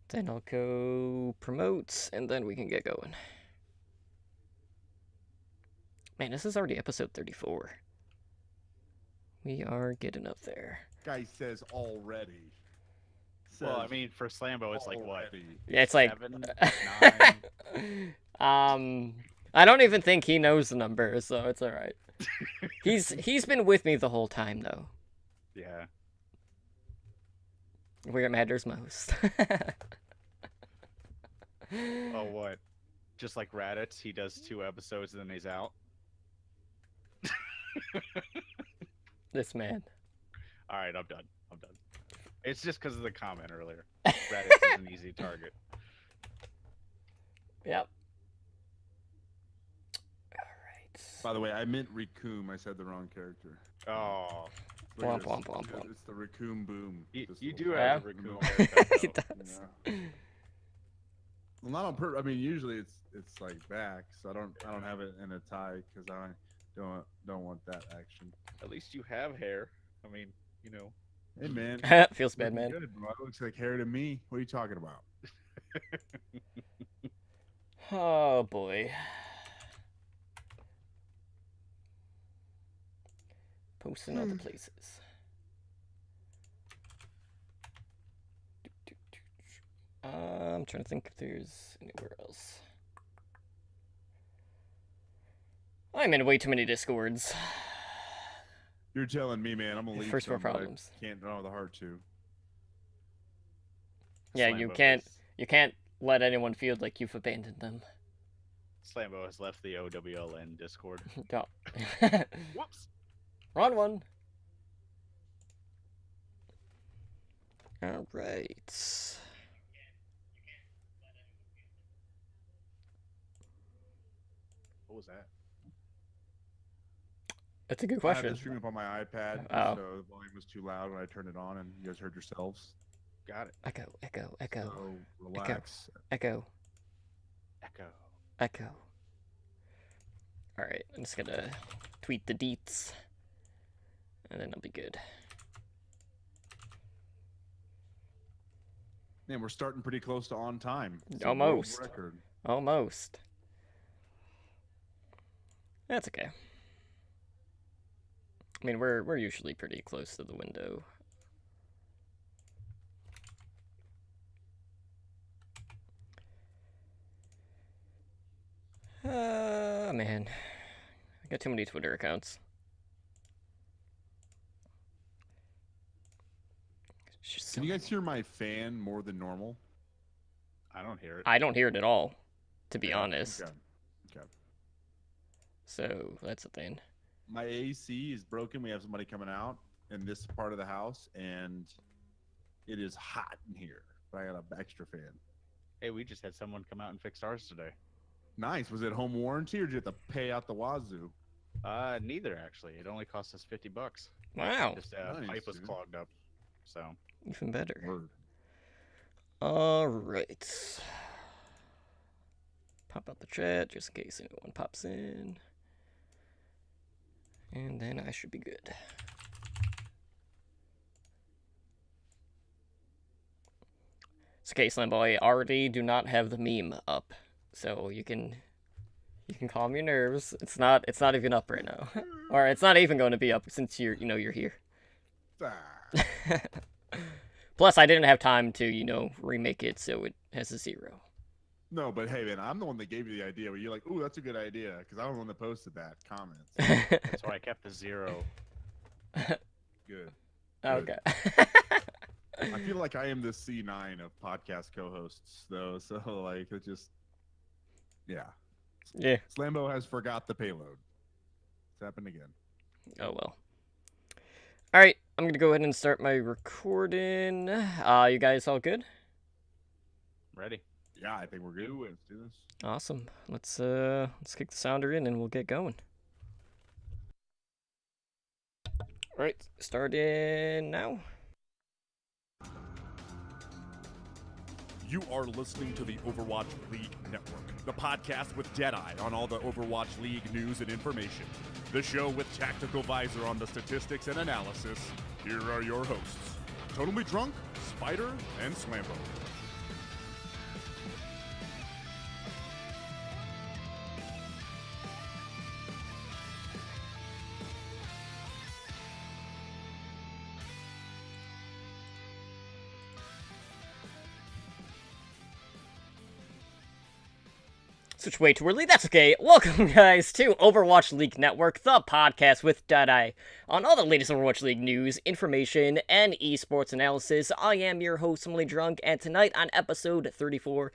Then I'll go promote, and then we can get going. Man, this is already episode 34. We are getting up there. Guy says already. Well, I mean, for Slambo, it's like what? Yeah, it's like 7, 9. I don't even think he knows the number, so it's all right. He's been with me the whole time though. Yeah. Where it matters most. Oh, what? Just like Raditz, he does 2 episodes and then he's out. This man. All right, I'm done. It's just because of the comment earlier. Raditz is an easy target. Yep. All right. By the way, I meant Raccoon. I said the wrong character. Oh, Womp, womp, womp, womp. It's the Raccoon boom. you do Yeah. have a raccoon. He does. Yeah. Well, not on purpose. I mean, usually it's like back, so I don't have it in a tie because I don't want that action. At least you have hair. I mean, Hey man, Feels bad, man. Good, bro. It looks like hair to me. What are you talking about? Oh boy. Posting other places. I'm trying to think if there's anywhere else. I'm in way too many Discords. You're telling me, man. I'm gonna leave. First world some, but I problems. Can't know the heart to. Yeah, you can't let anyone feel like you've abandoned them. Slambo has left the OWLN Discord. Don't. Whoops. Wrong one. All right. What was that? That's a good I had question. the stream up on my iPad, Oh. so the volume was too loud when I turned it on, and you guys heard yourselves. Got it. Echo, echo, echo, So relax. echo, Echo. echo. All right, I'm just gonna tweet the deets, and then I'll be good. Man, we're starting pretty close to on time. It's a Almost. world record. Almost. That's okay. I mean, we're usually pretty close to the window. Man. I got too many Twitter accounts. Can you guys hear my fan more than normal? I don't hear it. I don't hear it at all, to be Yeah, honest. Okay. So, that's a thing. My AC is broken. We have somebody coming out in this part of the house, and it is hot in here. But I got an extra fan. Hey, we just had someone come out and fix ours today. Nice. Was it home warranty, or did you have to pay out the wazoo? Neither actually. It only cost us $50. Wow. Just Nice, pipe was dude. clogged up. So Even better. Word. All right. Pop out the chat just in case anyone pops in. And then I should be good. It's okay, Slim Boy. I already do not have the meme up, so you can calm your nerves. It's not even up right now, or it's not even going to be up since you're here. Ah. Plus, I didn't have time to remake it, so it has a 0. No, but hey, man, I'm the one that gave you the idea. Where you're like, "Ooh, that's a good idea," because I'm the one that posted that comments. that's why I kept the 0. Good. Okay. I feel like I am the C9 of podcast co-hosts, though. So like, it just, yeah. Yeah. Slambo has forgot the payload. It's happened again. Oh well. All right, I'm gonna go ahead and start my recording. You guys all good? Ready? Yeah, I think we're good. Let's do this. Awesome. Let's kick the sounder in and we'll get going. All right, starting now. You are listening to the Overwatch League Network, the podcast with Deadeye on all the Overwatch League news and information. The show with Tactical Visor on the statistics and analysis. Here are your hosts, Totally Drunk, Spider, and Slambo. Switch way too early, that's okay. Welcome, guys, to Overwatch League Network, the podcast with Deadeye. On all the latest Overwatch League news, information, and esports analysis, I am your host, Emily Drunk, and tonight on episode 34,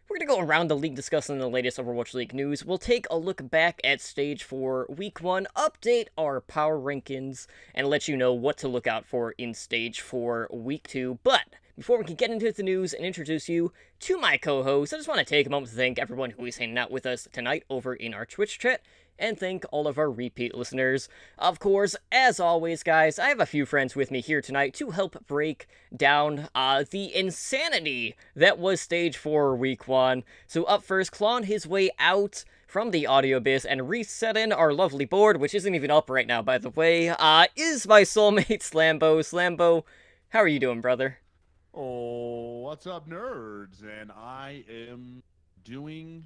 we're going to go around the league discussing the latest Overwatch League news. We'll take a look back at Stage 4 Week 1, update our power rankings, and let you know what to look out for in Stage 4 Week 2. But before we can get into the news and introduce you to my co-host, I just want to take a moment to thank everyone who is hanging out with us tonight over in our Twitch chat, and thank all of our repeat listeners. Of course, as always, guys, I have a few friends with me here tonight to help break down the insanity that was Stage 4 Week 1. So up first, clawing his way out from the audio abyss and resetting our lovely board, which isn't even up right now, by the way, is my soulmate Slambo. Slambo, how are you doing, brother? Oh, what's up, nerds? And I'm doing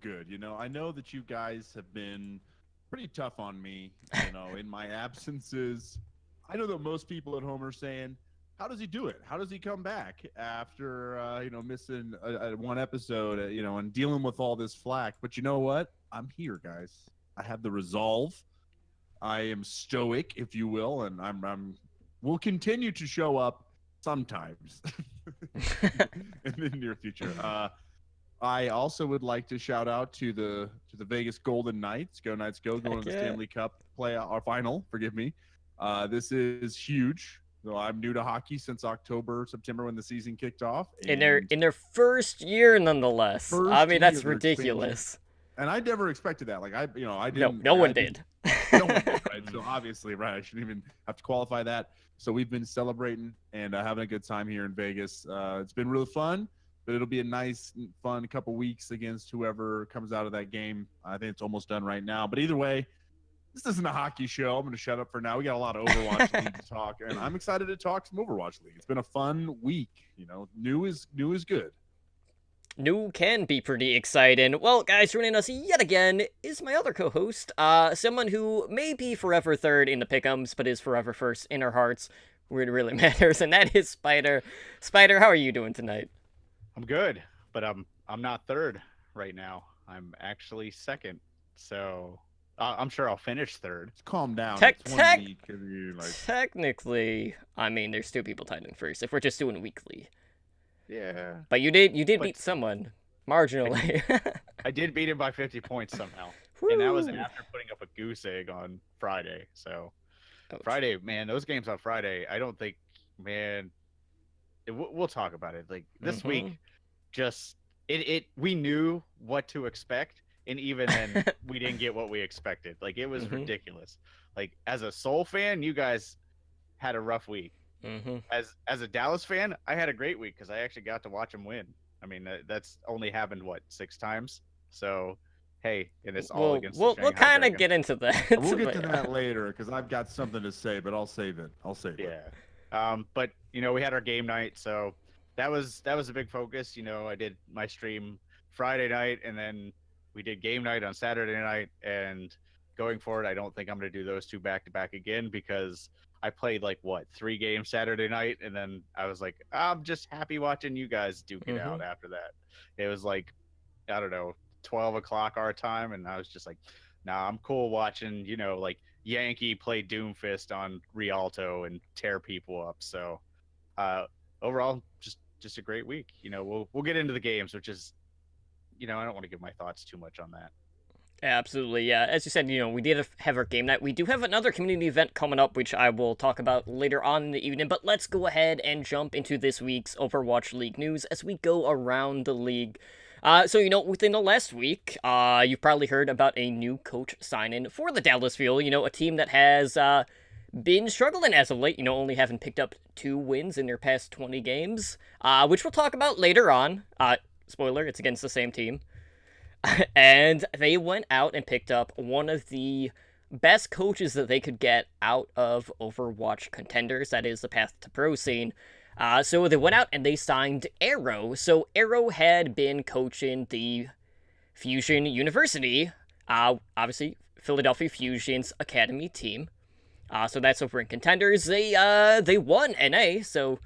good. You know, I know that you guys have been pretty tough on me, you know, in my absences. I know that most people at home are saying, how does he do it? How does he come back after, missing one episode, and dealing with all this flack? But you know what? I'm here, guys. I have the resolve. I am stoic, if you will, and we'll continue to show up sometimes in the near future. I also would like to shout out to the Vegas Golden Knights. Go Knights, go! Going to the Stanley Cup our final. Forgive me. This is huge. So I'm new to hockey since September when the season kicked off. In their first year, nonetheless. I mean, that's ridiculous. And I never expected that. Like I didn't. No one did. No one did, right? So obviously, right? I shouldn't even have to qualify that. So we've been celebrating and having a good time here in Vegas. It's been really fun, but it'll be a nice, fun couple weeks against whoever comes out of that game. I think it's almost done right now. But either way, this isn't a hockey show. I'm going to shut up for now. We got a lot of Overwatch League to talk, and I'm excited to talk some Overwatch League. It's been a fun week. You know, new is good. New can be pretty exciting. Well, guys, joining us yet again is my other co-host, someone who may be forever third in the pick'ems, but is forever first in our hearts, where it really matters, and that is Spider. Spider, how are you doing tonight? I'm good, but I'm not third right now. I'm actually second, so I'm sure I'll finish third. Calm down. Technically, I mean, there's two people tied in first, if we're just doing weekly. Yeah. But you did beat someone marginally. I did beat him by 50 points somehow. Woo. And that was after putting up a goose egg on Friday. So Friday, man, those games on Friday, I don't think, man, we'll talk about it. Like this week, just we knew what to expect, and even then we didn't get what we expected. Like it was ridiculous. Like as a Soul fan, you guys had a rough week. As a Dallas fan, I had a great week because I actually got to watch him win. I mean, that's only happened 6 times. So, hey, and it's all against. We'll kind of get into that. We'll get to that later because I've got something to say, but I'll save it. Yeah. But we had our game night, so that was a big focus. I did my stream Friday night, and then we did game night on Saturday night. And going forward, I don't think I'm going to do those two back to back again because I played 3 games Saturday night, and then I was like, I'm just happy watching you guys duke it out after that. It was I don't know, 12 o'clock our time, and I was just like, nah, I'm cool watching, Yankee play Doomfist on Rialto and tear people up. So overall, just a great week. We'll get into the games, which is, I don't want to give my thoughts too much on that. Absolutely, yeah. As you said, we did have our game night. We do have another community event coming up, which I will talk about later on in the evening, but let's go ahead and jump into this week's Overwatch League news as we go around the league. So, within the last week, you've probably heard about a new coach sign-in for the Dallas Fuel, a team that has been struggling as of late, only having picked up 2 wins in their past 20 games, which we'll talk about later on. Spoiler, it's against the same team. And they went out and picked up one of the best coaches that they could get out of Overwatch contenders, that is the Path to Pro scene. So they went out and they signed Arrow. So Arrow had been coaching the Fusion University, obviously Philadelphia Fusion's academy team. So that's over in contenders. They won NA, so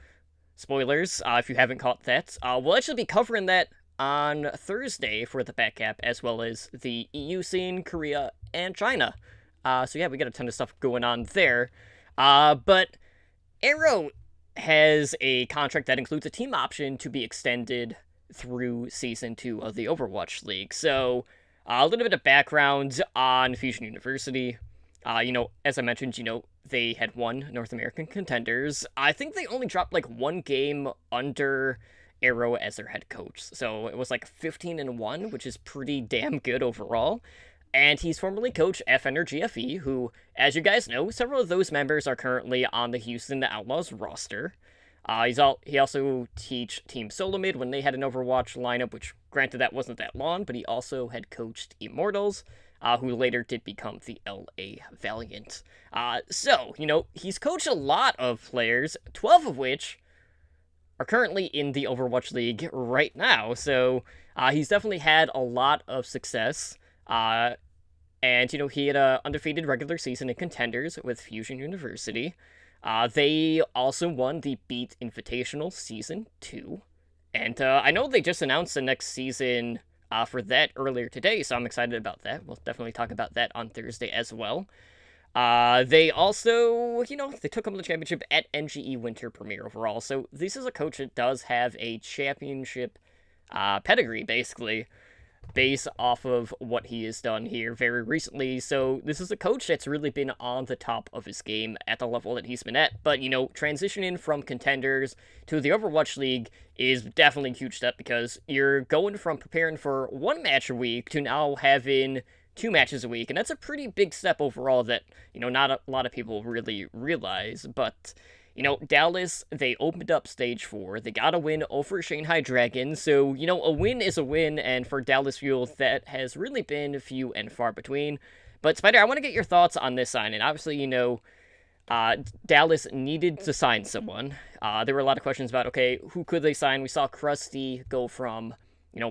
spoilers if you haven't caught that. We'll actually be covering that on Thursday for the back cap, as well as the EU scene, Korea, and China. So yeah, we got a ton of stuff going on there. But Arrow has a contract that includes a team option to be extended through season 2 of the Overwatch League. So a little bit of background on Fusion University. As I mentioned, they had won North American contenders. I think they only dropped like one game under Arrow as their head coach. So it was like 15-1, which is pretty damn good overall. And he's formerly coached FN or GFE, who, as you guys know, several of those members are currently on the Houston Outlaws roster. He also teach Team Solomid when they had an Overwatch lineup, which granted that wasn't that long, but he also had coached Immortals, who later did become the LA Valiant. He's coached a lot of players, 12 of which are currently in the Overwatch League right now. So he's definitely had a lot of success. And he had a undefeated regular season in contenders with Fusion University. They also won the Beat Invitational Season 2. And I know they just announced the next season for that earlier today, so I'm excited about that. We'll definitely talk about that on Thursday as well. They also, they took home the championship at NGE Winter Premiere overall. So this is a coach that does have a championship pedigree, basically, based off of what he has done here very recently. So this is a coach that's really been on the top of his game at the level that he's been at. But, transitioning from contenders to the Overwatch League is definitely a huge step, because you're going from preparing for one match a week to now having 2 matches a week. And that's a pretty big step overall that, not a lot of people really realize. But Dallas, they opened up stage 4. They got a win over Shanghai Dragons. So, a win is a win. And for Dallas Fuel, that has really been few and far between. But, Spider, I want to get your thoughts on this sign. And obviously, Dallas needed to sign someone. There were a lot of questions about, okay, who could they sign? We saw Krusty go from,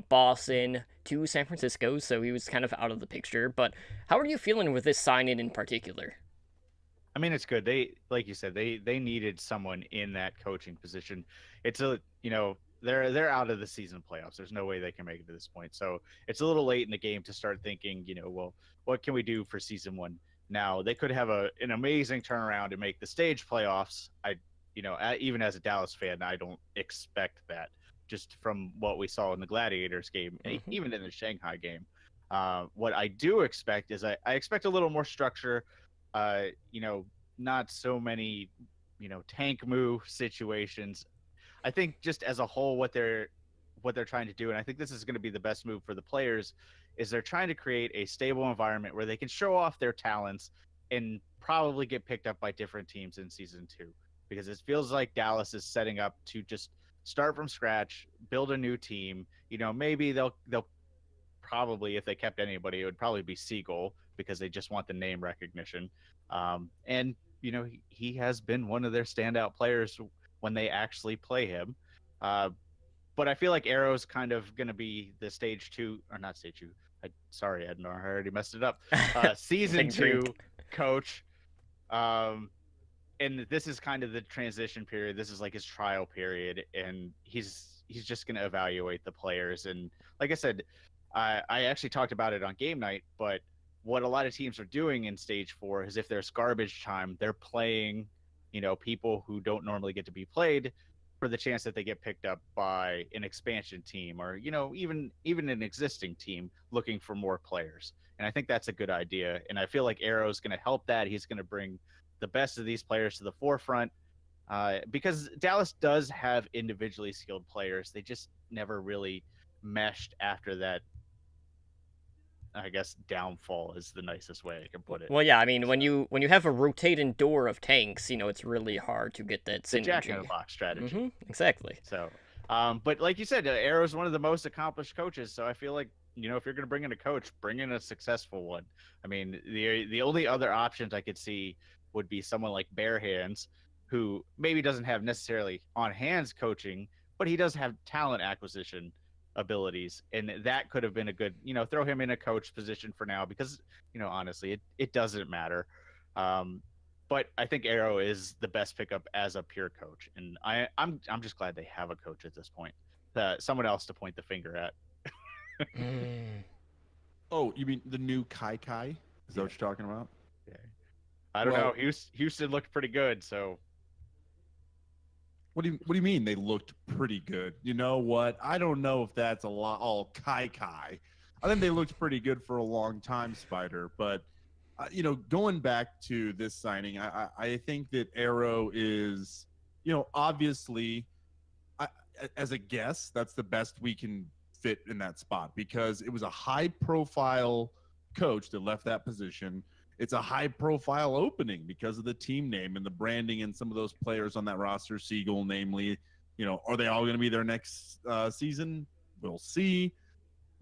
Boston to San Francisco. So he was kind of out of the picture. But how are you feeling with this signing in particular? I mean, it's good. They, like you said, they needed someone in that coaching position. It's they're out of the season playoffs. There's no way they can make it to this point. So it's a little late in the game to start thinking, well, what can we do for season 1? Now they could have an amazing turnaround and make the stage playoffs. Even as a Dallas fan, I don't expect that, just from what we saw in the Gladiators game, even in the Shanghai game. What I do expect is I expect a little more structure. Not so many, tank move situations. I think just as a whole, what they're trying to do, and I think this is going to be the best move for the players, is they're trying to create a stable environment where they can show off their talents and probably get picked up by different teams in season 2, because it feels like Dallas is setting up to just start from scratch, build a new team. Maybe they'll probably, if they kept anybody, it would probably be Seagull, because they just want the name recognition. And he has been one of their standout players when they actually play him. But I feel like Arrow's kind of going to be the stage 2, or not stage 2. Sorry, Ednor, I already messed it up. Season 2 coach. And this is kind of the transition period. This is like his trial period, and he's just going to evaluate the players. And like I said, I actually talked about it on game night, but what a lot of teams are doing in stage 4 is, if there's garbage time, they're playing, people who don't normally get to be played, for the chance that they get picked up by an expansion team, or, even an existing team looking for more players. And I think that's a good idea. And I feel like Arrow's going to help that. He's going to bring the best of these players to the forefront, because Dallas does have individually skilled players. They just never really meshed after that. I guess downfall is the nicest way I can put it. Well, yeah, I mean, when you have a rotating door of tanks, it's really hard to get that synergy. The Jack in the Box strategy. Exactly. So, but like you said, Arrow's one of the most accomplished coaches. So I feel like, if you're going to bring in a coach, bring in a successful one. I mean, the only other options I could see would be someone like Bare Hands, who maybe doesn't have necessarily on hands coaching, but he does have talent acquisition abilities, and that could have been a good, throw him in a coach position for now, because honestly it doesn't matter. But I think Arrow is the best pickup as a pure coach, and I'm just glad they have a coach at this point, someone else to point the finger at. Oh, you mean the new Kai Kai? Is that what you're talking about? Yeah. I don't Well- know. Houston looked pretty good, so What do you mean they looked pretty good? You know what? I don't know if that's a lot all Kai Kai. I think they looked pretty good for a long time, Spider. But going back to this signing, I think that Arrow is, obviously, as a guess, that's the best we can fit in that spot because it was a high-profile coach that left that position. It's a high-profile opening because of the team name and the branding and some of those players on that roster, Siegel, namely. Are they all going to be there next season? We'll see.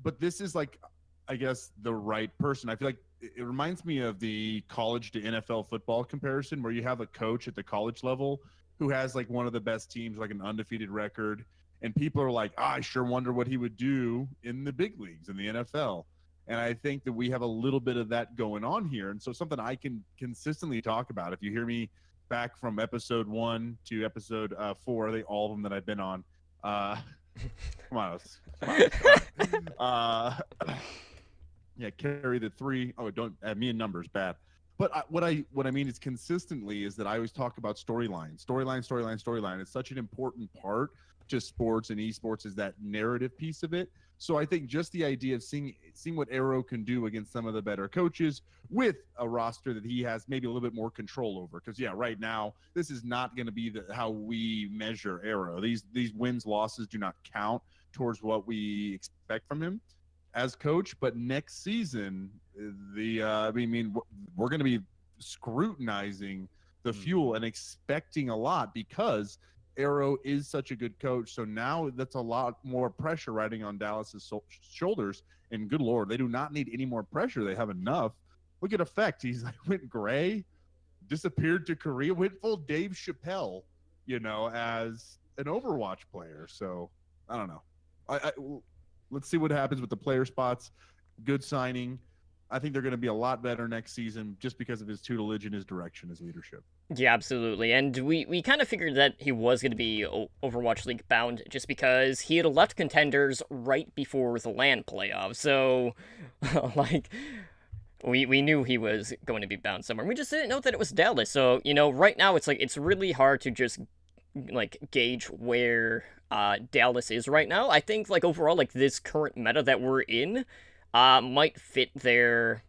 But this is I guess, the right person. I feel like it reminds me of the college to NFL football comparison where you have a coach at the college level who has one of the best teams, like an undefeated record. And people are like, I sure wonder what he would do in the big leagues, in the NFL. And I think that we have a little bit of that going on here. And so something I can consistently talk about, if you hear me back from episode 1 to episode 4, all of them that I've been on, come on. Yeah, carry the 3. Oh, don't add me in numbers, bad. But what I mean is consistently is that I always talk about storyline. It's such an important part to sports and esports is that narrative piece of it. So I think just the idea of seeing what Arrow can do against some of the better coaches with a roster that he has maybe a little bit more control over. Because right now this is not going to be how we measure Arrow. These wins, losses do not count towards what we expect from him as coach. But next season, we're going to be scrutinizing the fuel and expecting a lot because Arrow is such a good coach. So now that's a lot more pressure riding on Dallas's shoulders. And good Lord, they do not need any more pressure. They have enough. Look at Effect. He's went gray, disappeared to Korea, went full Dave Chappelle, as an Overwatch player. So I don't know. Let's see what happens with the player spots. Good signing. I think they're going to be a lot better next season just because of his tutelage and his direction, his leadership. Yeah, absolutely. And we kind of figured that he was going to be Overwatch League bound just because he had left Contenders right before the LAN playoffs. So, we knew he was going to be bound somewhere. We just didn't know that it was Dallas. So, right now it's really hard to just gauge where Dallas is right now. I think overall this current meta that we're in might fit their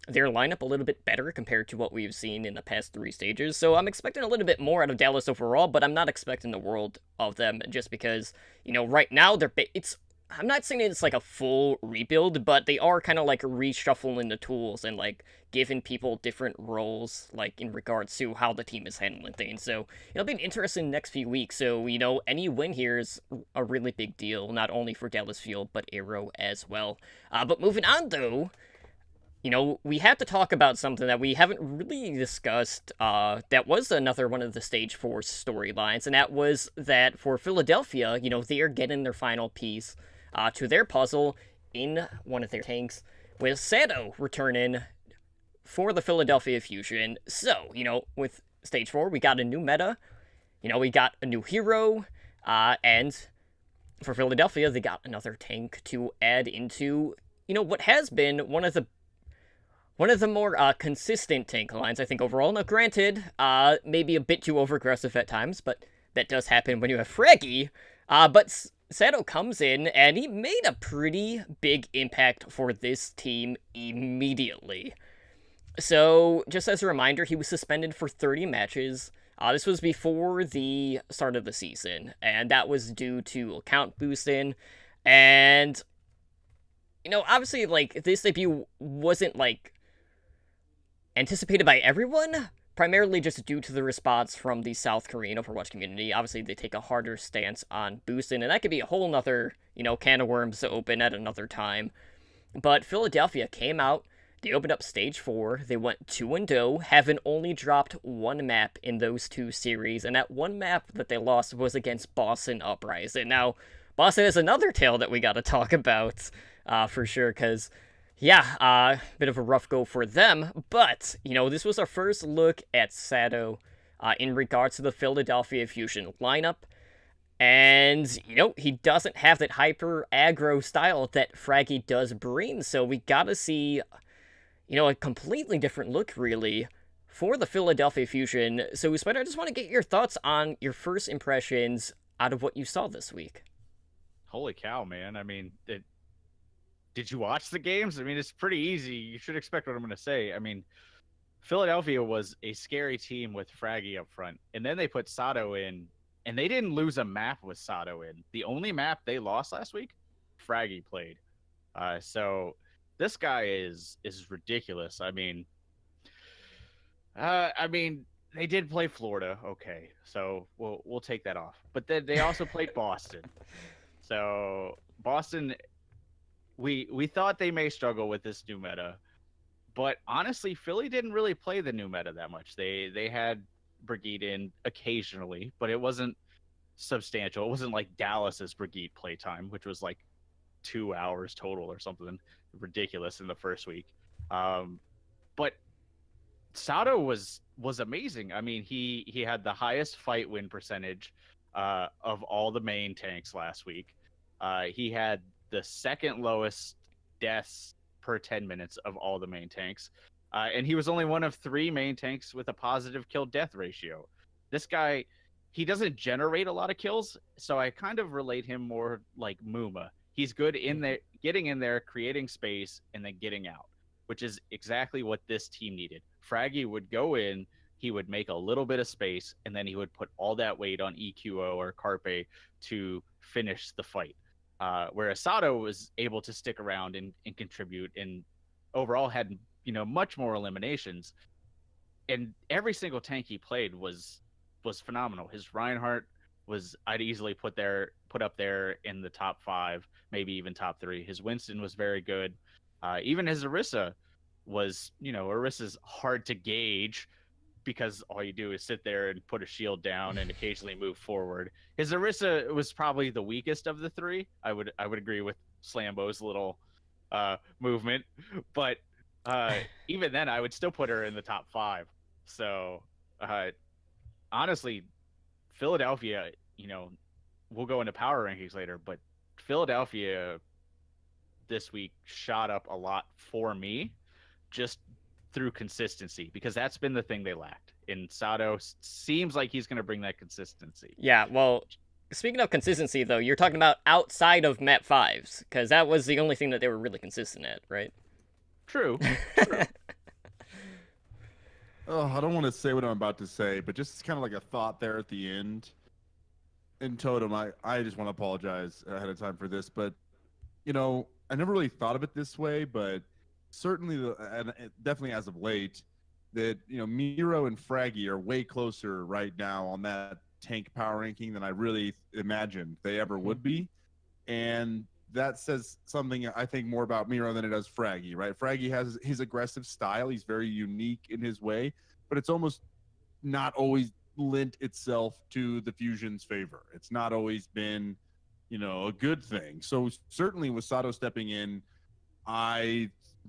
lineup a little bit better compared to what we've seen in the past 3 stages. So I'm expecting a little bit more out of Dallas overall, but I'm not expecting the world of them just because, right now I'm not saying it's a full rebuild, but they are kind of reshuffling the tools and giving people different roles in regards to how the team is handling things. So it'll be an interesting next few weeks. So any win here is a really big deal, not only for Dallas Field but Arrow as well. But moving on though, we have to talk about something that we haven't really discussed. That was another one of the Stage 4 storylines, and that was that for Philadelphia, they are getting their final piece to their puzzle in one of their tanks, with Sado returning for the Philadelphia Fusion. So, with Stage 4, we got a new meta, we got a new hero, and for Philadelphia, they got another tank to add into, what has been one of the more consistent tank lines, I think, overall. Now, granted, maybe a bit too over-aggressive at times, but that does happen when you have Fraggy. But Sado comes in, and he made a pretty big impact for this team immediately. So, just as a reminder, he was suspended for 30 matches. This was before the start of the season, and that was due to account boosting. And, obviously, this debut wasn't, anticipated by everyone, primarily just due to the response from the South Korean Overwatch community. Obviously, they take a harder stance on boosting, and that could be a whole nother, can of worms to open at another time. But Philadelphia came out, they opened up Stage 4, they went 2-0, having only dropped 1 map in those 2 series, and that 1 map that they lost was against Boston Uprising. Now, Boston is another tale that we gotta talk about, for sure, because Yeah, bit of a rough go for them, but, this was our first look at Sato in regards to the Philadelphia Fusion lineup. And, he doesn't have that hyper aggro style that Fraggy does bring, so we gotta see, a completely different look, really, for the Philadelphia Fusion. So, Spider, I just want to get your thoughts on your first impressions out of what you saw this week. Holy cow, man! I mean, did you watch the games? I mean, it's pretty easy. You should expect what I'm going to say. I mean, Philadelphia was a scary team with Fraggy up front, and then they put Sato in, and they didn't lose a map with Sato in. The only map they lost last week, Fraggy played. So this guy is ridiculous. I mean, they did play Florida, okay, so we'll take that off. But then they also played Boston. So Boston, we thought they may struggle with this new meta, but honestly, Philly didn't really play the new meta that much. They had Brigitte in occasionally, but it wasn't substantial. It wasn't like Dallas's Brigitte playtime, which was like 2 hours total or something ridiculous in the first week. But Sato was amazing. I mean, he had the highest fight win percentage of all the main tanks last week. He had the second lowest deaths per 10 minutes of all the main tanks. And he was only one of 3 main tanks with a positive kill death ratio. This guy, he doesn't generate a lot of kills, so I kind of relate him more like Muma. He's good in there, getting in there, creating space, and then getting out, which is exactly what this team needed. Fraggy would go in, he would make a little bit of space, and then he would put all that weight on EQO or Carpe to finish the fight. Whereas Sato was able to stick around and contribute, and overall had much more eliminations. And every single tank he played was phenomenal. His Reinhardt was, I'd easily put up there in the top 5, maybe even top 3. His Winston was very good. Even his Orisa was, Orisa's hard to gauge because all you do is sit there and put a shield down and occasionally move forward. His Orisa was probably the weakest of the 3. I would agree with Slambo's little movement, but even then, I would still put her in the top 5. So honestly, Philadelphia, we'll go into power rankings later, but Philadelphia this week shot up a lot for me, just through consistency, because that's been the thing they lacked. And Sato seems like he's going to bring that consistency. Yeah, well, speaking of consistency, though, you're talking about outside of map 5s, because that was the only thing that they were really consistent at, right? True. Oh, I don't want to say what I'm about to say, but just kind of like a thought there at the end. In Totem, I just want to apologize ahead of time for this, but I never really thought of it this way, but certainly, and definitely as of late, that Miro and Fraggy are way closer right now on that tank power ranking than I really imagined they ever would be, and that says something I think more about Miro than it does Fraggy. Right? Fraggy has his aggressive style; he's very unique in his way, but it's almost not always lent itself to the Fusion's favor. It's not always been, a good thing. So certainly with Sato stepping in,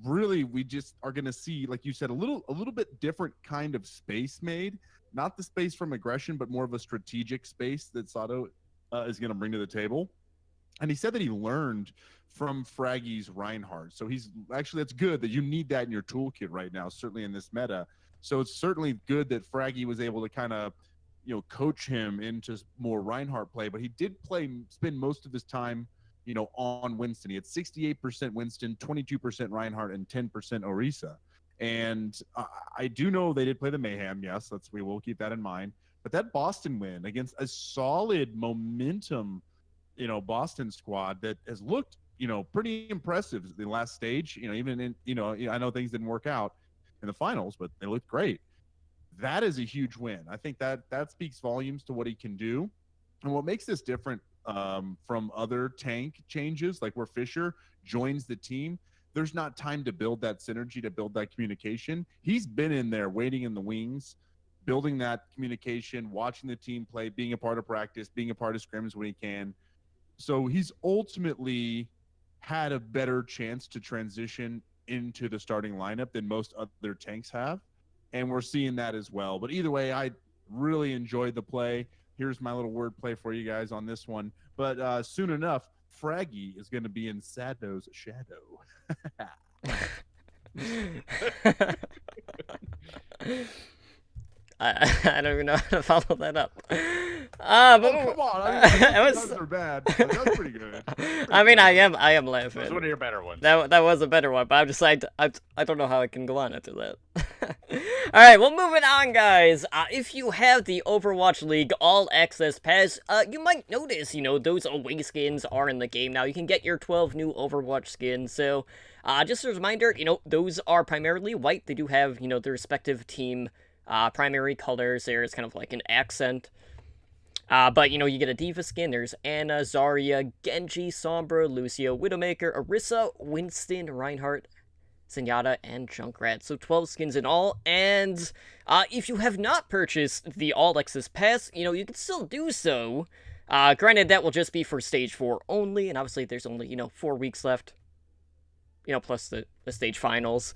we just are going to see, like you said, a little bit different kind of space made, not the space from aggression, but more of a strategic space that Sato is going to bring to the table. And he said that he learned from Fraggy's Reinhardt. So that's good that you need that in your toolkit right now, certainly in this meta. So it's certainly good that Fraggy was able to kind of, coach him into more Reinhardt play, but he did spend most of his time on Winston. He had 68% Winston, 22% Reinhardt, and 10% Orisa. And I do know they did play the Mayhem. Yes, we will keep that in mind. But that Boston win against a solid momentum, Boston squad that has looked, pretty impressive in the last stage. Even in, I know things didn't work out in the finals, but they looked great. That is a huge win. I think that speaks volumes to what he can do. And what makes this different from other tank changes, like where Fisher joins the team, there's not time to build that synergy, to build that communication. He's been in there waiting in the wings, building that communication, watching the team play, being a part of practice, being a part of scrims when he can. So he's ultimately had a better chance to transition into the starting lineup than most other tanks have, and we're seeing that as well. But either way, I really enjoyed the play. Here's my little word play for you guys on this one. But soon enough, Fraggy is going to be in Sadno's shadow. I don't even know how to follow that up. But Oh, come on! I mean, it was. those are bad. But that's pretty good. I mean, I am That laughing. was one of your better ones. That was a better one, but I'm just like I don't know how I can go on after that. All right, well, moving on, guys. If you have the Overwatch League All Access Pass, you might notice, those away skins are in the game now. You can get your 12 new Overwatch skins. So, just a reminder, those are primarily white. They do have, their respective team primary colors. There's kind of like an accent. But, you get a Diva skin. There's Anna, Zarya, Genji, Sombra, Lucio, Widowmaker, Orisa, Winston, Reinhardt, Zenyatta, and Junkrat. So 12 skins in all. And if you have not purchased the All Access Pass, you can still do so. Granted, that will just be for Stage 4 only. And obviously, there's only, 4 weeks left. Plus the stage finals.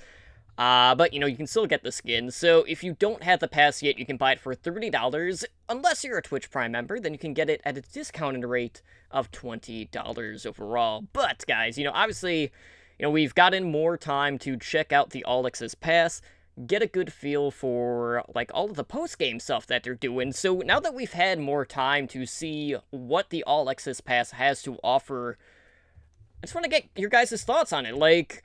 But, you can still get the skin. So if you don't have the pass yet, you can buy it for $30. Unless you're a Twitch Prime member, then you can get it at a discounted rate of $20 overall. But, guys, obviously, we've gotten more time to check out the All Access Pass, get a good feel for, like, all of the post-game stuff that they're doing. So now that we've had more time to see what the All Access Pass has to offer, I just want to get your guys' thoughts on it. Like,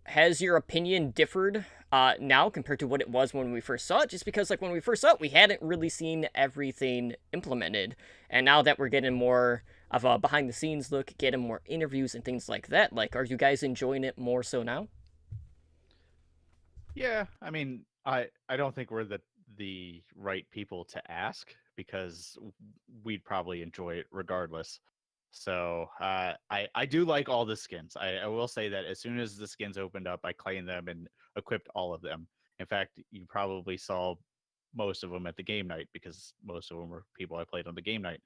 has your opinion differed now compared to what it was when we first saw it? Just because, like, when we first saw it, we hadn't really seen everything implemented. And now that we're getting more of a behind-the-scenes look, getting more interviews and things like that, like, are you guys enjoying it more so now? Yeah, I mean, I don't think we're the right people to ask because we'd probably enjoy it regardless. So I do like all the skins. I will say that as soon as the skins opened up, I claimed them and equipped all of them. In fact, you probably saw most of them at the game night because most of them were people I played on the game night.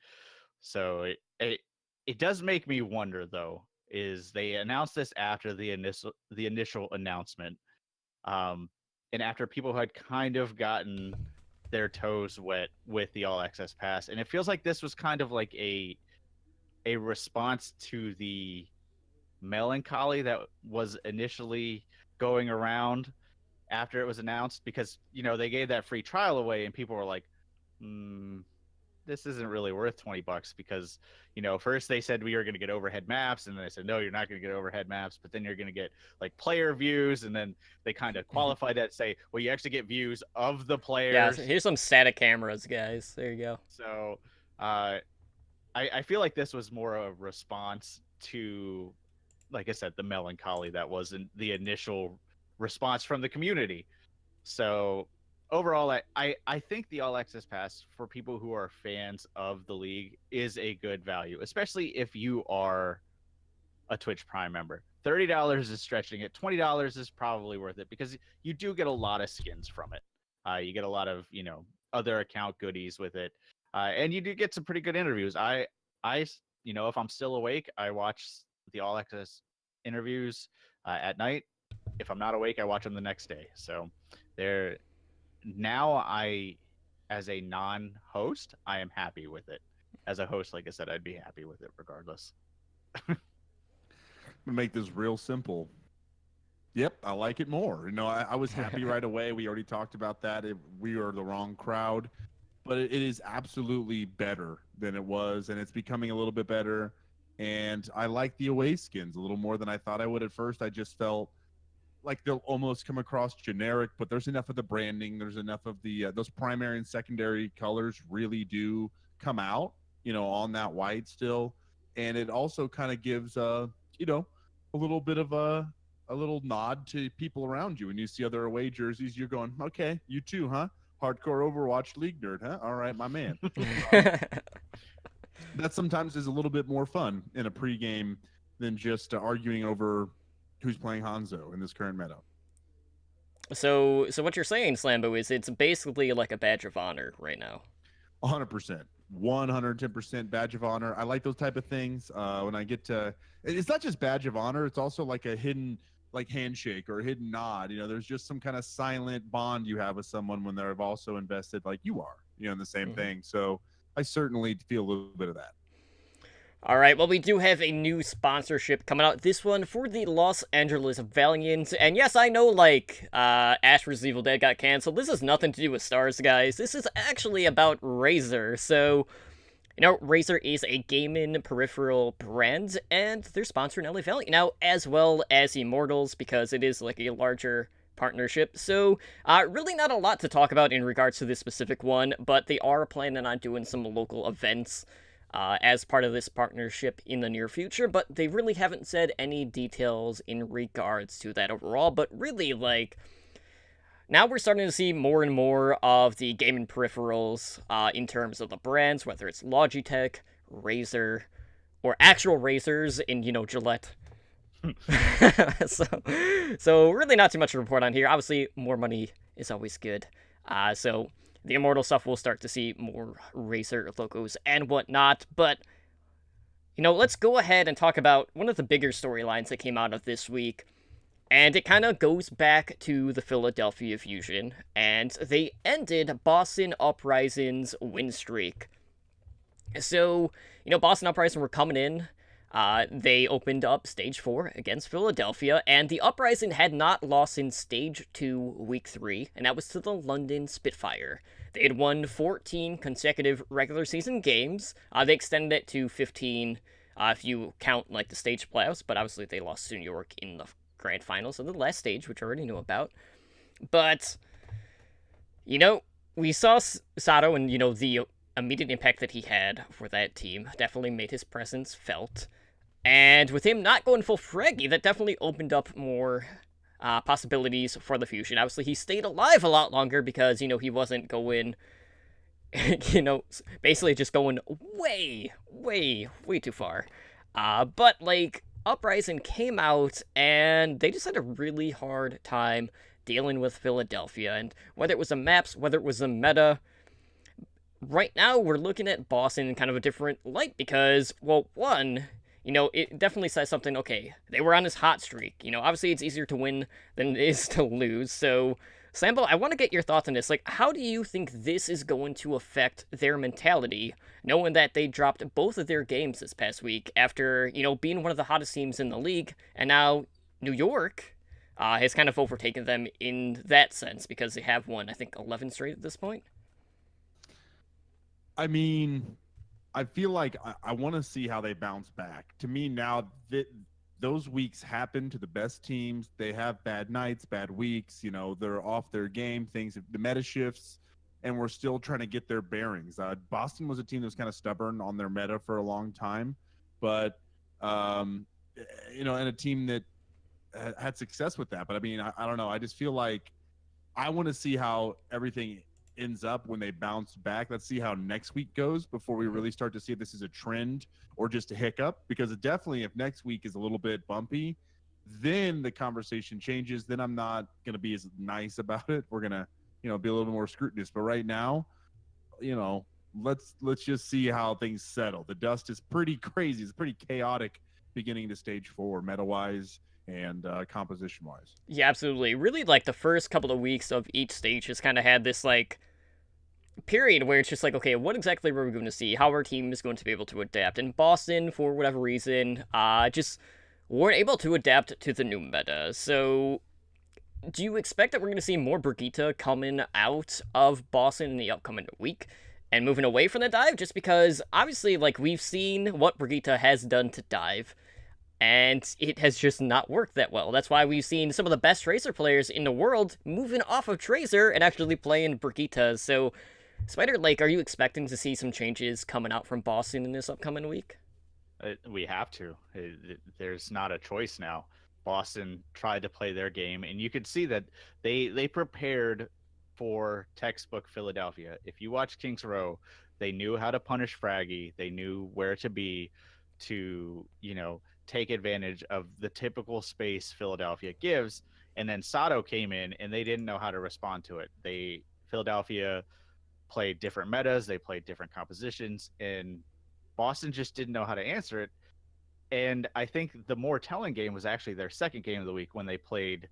So it does make me wonder though, is they announced this after the initial announcement, and after people had kind of gotten their toes wet with the All Access Pass, and it feels like this was kind of like a response to the melancholy that was initially going around after it was announced, because they gave that free trial away and people were like, this isn't really worth $20 because first they said we were going to get overhead maps, and then they said no, you're not going to get overhead maps, but then you're going to get like player views, and then they kind of qualified that, say, well, you actually get views of the players. Yeah, so here's some static cameras, guys. There you go. So I feel like this was more a response to, like I said, the melancholy that was in the initial response from the community. So overall, I think the All Access Pass for people who are fans of the league is a good value, especially if you are a Twitch Prime member. $30 is stretching it. $20 is probably worth it because you do get a lot of skins from it. You get a lot of other account goodies with it, and you do get some pretty good interviews. I if I'm still awake, I watch the All Access interviews at night. If I'm not awake, I watch them the next day. So they're now as a non-host, I am happy with it. As a host, like I said, I'd be happy with it regardless. Make this real simple. Yep, I like it more. I was happy right away. We already talked about that. We are the wrong crowd, but it is absolutely better than it was, and it's becoming a little bit better. And I like the away skins a little more than I thought I would at first. I just felt like they'll almost come across generic, but there's enough of the branding. There's enough of the those primary and secondary colors really do come out, on that white still, and it also kind of gives a little bit of a little nod to people around you. When you see other away jerseys, you're going, okay, you too, huh? Hardcore Overwatch League nerd, huh? All right, my man. That sometimes is a little bit more fun in a pregame than just arguing over who's playing Hanzo in this current meta. So what you're saying, Slambo, is it's basically like a badge of honor right now. 100%. 110% badge of honor. I like those type of things. When I get to, it's not just badge of honor, it's also like a hidden like handshake or a hidden nod. There's just some kind of silent bond you have with someone when they're also invested like you are, in the same thing. So I certainly feel a little bit of that. All right, well, we do have a new sponsorship coming out. This one for the Los Angeles Valiant. And yes, I know, Ash vs. Evil Dead got canceled. This has nothing to do with Stars, guys. This is actually about Razer. So, Razer is a gaming peripheral brand, and they're sponsoring LA Valiant now, as well as Immortals, because it is, like, a larger partnership. So, really not a lot to talk about in regards to this specific one, but they are planning on doing some local events as part of this partnership in the near future, but they really haven't said any details in regards to that overall. But really, now we're starting to see more and more of the gaming peripherals in terms of the brands, whether it's Logitech, Razer, or actual Razers in, Gillette. so really not too much to report on here. Obviously, more money is always good. So the Immortal stuff, we'll start to see more Razer logos and whatnot. But, let's go ahead and talk about one of the bigger storylines that came out of this week. And it kind of goes back to the Philadelphia Fusion. And they ended Boston Uprising's win streak. So, Boston Uprising were coming in. They opened up Stage 4 against Philadelphia, and the Uprising had not lost in Stage 2, Week 3, and that was to the London Spitfire. They had won 14 consecutive regular season games. They extended it to 15 if you count, the stage playoffs, but obviously they lost to New York in the grand finals of the last stage, which I already knew about. But, we saw Sato and, the immediate impact that he had for that team definitely made his presence felt. And with him not going full Fraggy, that definitely opened up more possibilities for the Fusion. Obviously, he stayed alive a lot longer because, he wasn't going, basically just going way, way, way too far. But, Uprising came out, and they just had a really hard time dealing with Philadelphia. And whether it was the maps, whether it was the meta, right now we're looking at Boston in kind of a different light because, well, one, it definitely says something, okay, they were on this hot streak. Obviously it's easier to win than it is to lose. So, Sambo, I want to get your thoughts on this. How do you think this is going to affect their mentality, knowing that they dropped both of their games this past week after, being one of the hottest teams in the league, and now New York has kind of overtaken them in that sense because they have won, I think, 11 straight at this point? I mean, I feel like I want to see how they bounce back. To me now, those weeks happen to the best teams. They have bad nights, bad weeks. They're off their game. The meta shifts, and we're still trying to get their bearings. Boston was a team that was kind of stubborn on their meta for a long time, but and a team that had success with that. But I mean, I don't know. I just feel like I want to see how everything ends up when they bounce back. Let's see how next week goes before we really start to see if this is a trend or just a hiccup, because it definitely, if next week is a little bit bumpy, then the conversation changes. Then I'm not going to be as nice about it. We're going to, be a little bit more scrutinous. But right now, let's just see how things settle. The dust is pretty crazy. It's pretty chaotic beginning to Stage 4 meta-wise and composition-wise. Yeah, absolutely. Really, the first couple of weeks of each stage has kind of had this, period where it's just okay, what exactly are we going to see? How our team is going to be able to adapt? And Boston, for whatever reason, just weren't able to adapt to the new meta. So, do you expect that we're going to see more Brigitte coming out of Boston in the upcoming week and moving away from the dive? Just because, obviously, we've seen what Brigitte has done to dive, and it has just not worked that well. That's why we've seen some of the best Tracer players in the world moving off of Tracer and actually playing Brigitte. So, Spider, are you expecting to see some changes coming out from Boston in this upcoming week? We have to. There's not a choice now. Boston tried to play their game, and you could see that they prepared for textbook Philadelphia. If you watch Kings Row, they knew how to punish Fraggy. They knew where to be to, take advantage of the typical space Philadelphia gives. And then Sato came in, and they didn't know how to respond to it. Philadelphia played different metas, they played different compositions, and Boston just didn't know how to answer it. And I think the more telling game was actually their second game of the week when they played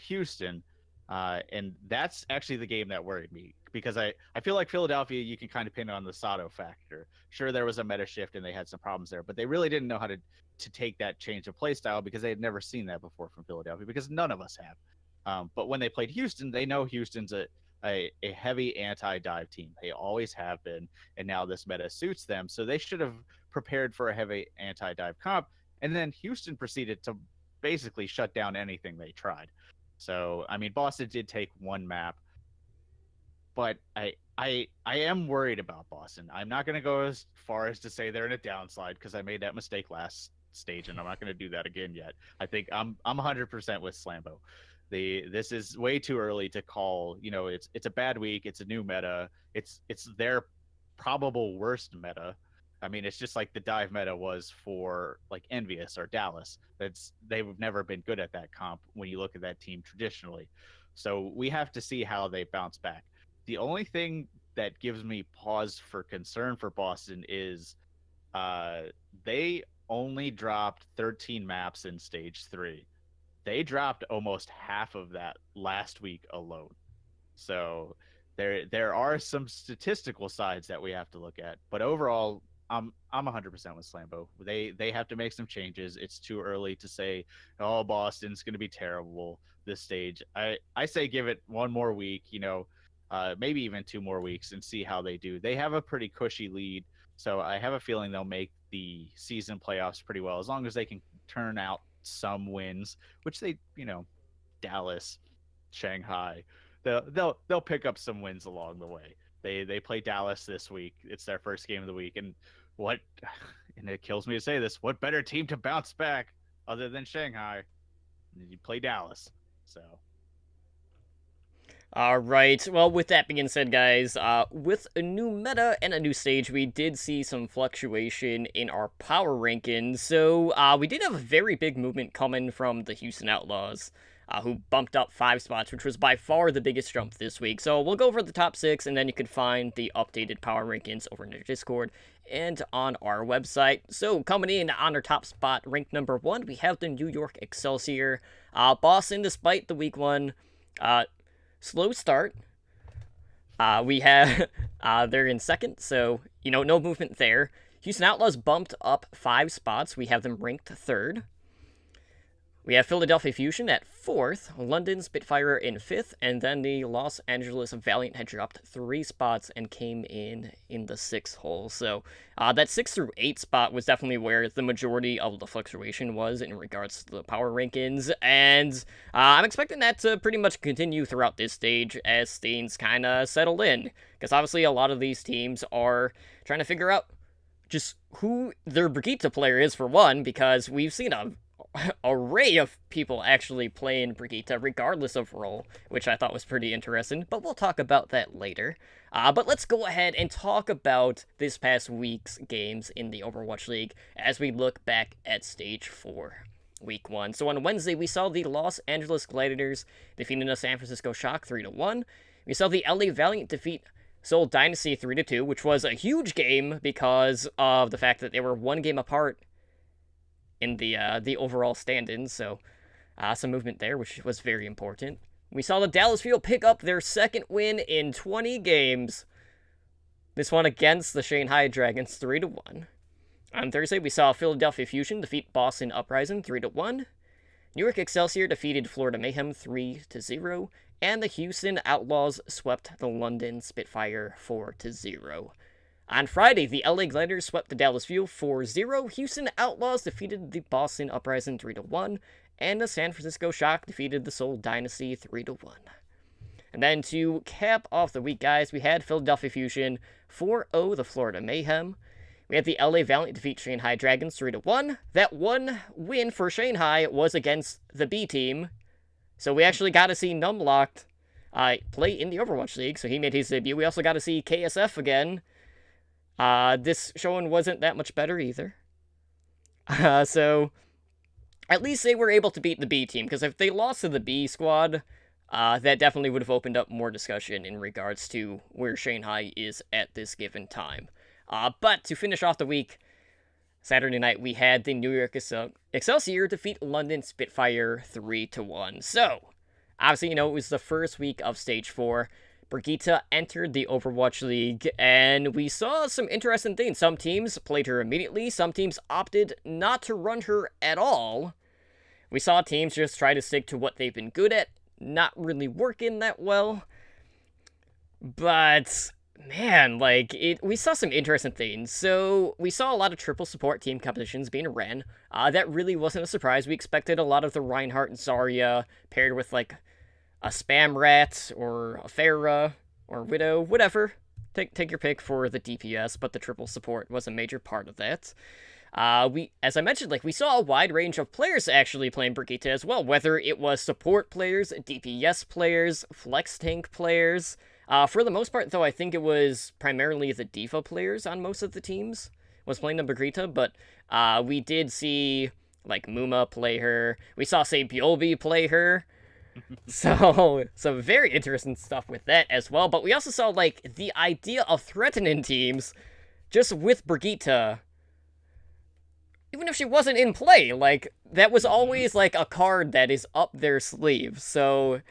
Houston. And that's actually the game that worried me because I feel like Philadelphia, you can kind of pin on the Sato factor. Sure, there was a meta shift and they had some problems there, but they really didn't know how to take that change of play style because they had never seen that before from Philadelphia because none of us have. But when they played Houston, they know Houston's a heavy anti-dive team. They always have been, and now this meta suits them. So they should have prepared for a heavy anti-dive comp. And then Houston proceeded to basically shut down anything they tried. So I mean, Boston did take one map, but I am worried about Boston. I'm not going to go as far as to say they're in a downslide because I made that mistake last stage, and I'm not going to do that again yet. I think I'm 100% with Slambo. This is way too early to call. You know, it's a bad week. It's a new meta. It's their probable worst meta. I mean, it's just like the dive meta was for like Envious or Dallas. They've never been good at that comp when you look at that team traditionally. So we have to see how they bounce back. The only thing that gives me pause for concern for Boston is they only dropped 13 maps in stage 3. They dropped almost half of that last week alone. So there are some statistical sides that we have to look at, but overall, I'm 100% with Slambo. They have to make some changes. It's too early to say, oh, Boston's going to be terrible this stage. I say give it one more week, maybe even 2 more weeks and see how they do. They have a pretty cushy lead, so I have a feeling they'll make the season playoffs pretty well as long as they can turn out some wins, which they, Dallas, Shanghai, they'll pick up some wins along the way. They play Dallas this week. It's their first game of the week, and it kills me to say this, what better team to bounce back other than Shanghai? You play Dallas. So All right. Well, with that being said, guys, with a new meta and a new stage, we did see some fluctuation in our power rankings. So we did have a very big movement coming from the Houston Outlaws, who bumped up 5 spots, which was by far the biggest jump this week. So we'll go over the top 6, and then you can find the updated power rankings over in our Discord and on our website. So coming in on our top spot, ranked number 1, we have the New York Excelsior. Boston, despite the week 1 slow start, we have they're in second, so no movement there. Houston Outlaws bumped up 5 spots. We have them ranked 3rd. We have Philadelphia Fusion at 4th, London Spitfire in 5th, and then the Los Angeles Valiant had dropped 3 spots and came in the 6th hole. So that 6 through 8 spot was definitely where the majority of the fluctuation was in regards to the power rankings, and I'm expecting that to pretty much continue throughout this stage as things kind of settle in, because obviously a lot of these teams are trying to figure out just who their Brigitte player is, for one, because we've seen a array of people actually playing Brigitte regardless of role, which I thought was pretty interesting, but we'll talk about that later. But let's go ahead and talk about this past week's games in the Overwatch League as we look back at Stage 4, Week 1. So on Wednesday, we saw the Los Angeles Gladiators defeating the San Francisco Shock 3-1. We saw the LA Valiant defeat Seoul Dynasty 3-2, which was a huge game because of the fact that they were 1 game apart in the overall stand-ins, so some movement there, which was very important. We saw the Dallas Fuel pick up their 2nd win in 20 games. This one against the Shanghai Dragons 3-1. On Thursday, we saw Philadelphia Fusion defeat Boston Uprising 3-1. New York Excelsior defeated Florida Mayhem 3-0, and the Houston Outlaws swept the London Spitfire 4-0. On Friday, the LA Gliders swept the Dallas Fuel 4-0, Houston Outlaws defeated the Boston Uprising 3-1, and the San Francisco Shock defeated the Seoul Dynasty 3-1. And then to cap off the week, guys, we had Philadelphia Fusion 4-0 the Florida Mayhem. We had the LA Valiant defeat Shanghai Dragons 3-1. That one win for Shanghai was against the B team, so we actually got to see Numlocked play in the Overwatch League, so he made his debut. We also got to see KSF again. This showing wasn't that much better either. So at least they were able to beat the B team, because if they lost to the B squad, that definitely would have opened up more discussion in regards to where Shanghai is at this given time. But to finish off the week, Saturday night, we had the New York Excelsior defeat London Spitfire 3-1. So, obviously, it was the first week of Stage 4. Brigitte entered the Overwatch League, and we saw some interesting things. Some teams played her immediately, some teams opted not to run her at all. We saw teams just try to stick to what they've been good at, not really working that well. But man, we saw some interesting things. So we saw a lot of triple support team competitions being ran. That really wasn't a surprise. We expected a lot of the Reinhardt and Zarya paired with like a spam rat or a Pharah or Widow, whatever. Take your pick for the DPS, but the triple support was a major part of that. As I mentioned, we saw a wide range of players actually playing Brigitte as well, whether it was support players, DPS players, flex tank players. For the most part, though, I think it was primarily the D.Va players on most of the teams was playing the Brigitte, but we did see, Muma play her. We saw, say, Bjolby play her. So, some very interesting stuff with that as well. But we also saw, the idea of threatening teams just with Brigitte, even if she wasn't in play, that was always, a card that is up their sleeve. So,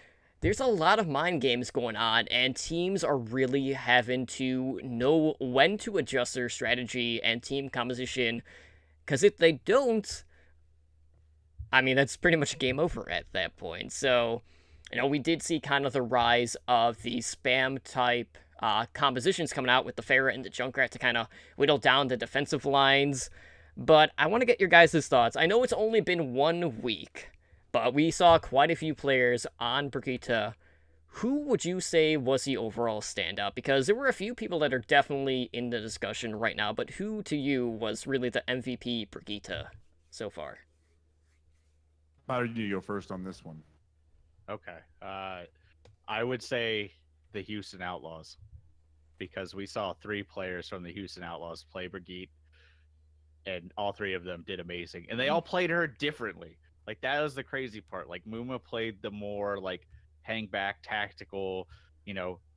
there's a lot of mind games going on, and teams are really having to know when to adjust their strategy and team composition, because if they don't, I mean, that's pretty much game over at that point. So, we did see kind of the rise of the spam-type compositions coming out with the Pharah and the Junkrat to kind of whittle down the defensive lines. But I want to get your guys' thoughts. I know it's only been 1 week, but we saw quite a few players on Brigitte. Who would you say was the overall standout? Because there were a few people that are definitely in the discussion right now, but who to you was really the MVP Brigitte so far? How do you go first on this one? Okay. I would say the Houston Outlaws, because we saw 3 players from the Houston Outlaws play Brigitte, and all 3 of them did amazing. And they all played her differently. That was the crazy part. Muma played the more, hang back, tactical,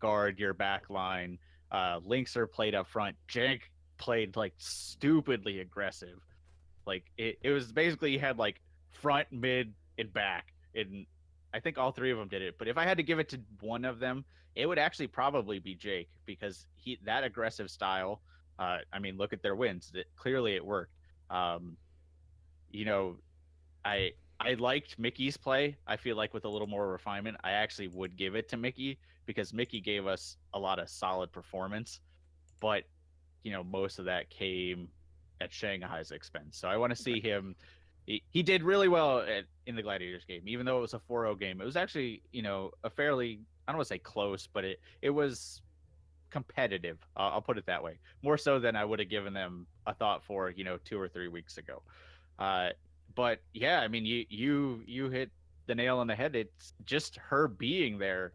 guard your back line. Linkser played up front. Jank played, stupidly aggressive. It was basically, you had, front, mid, and back. And I think all 3 of them did it. But if I had to give it to one of them, it would actually probably be Jake, because that aggressive style, look at their wins. Clearly it worked. I liked Mickey's play. I feel like with a little more refinement, I actually would give it to Mickey, because Mickey gave us a lot of solid performance. But, most of that came at Shanghai's expense. So I want to see him. He did really well in the Gladiators game, even though it was a 4-0 game. It was actually, a fairly, I don't want to say close, but it was competitive. I'll put it that way. More so than I would have given them a thought for, 2 or 3 weeks ago. But yeah, you hit the nail on the head. It's just her being there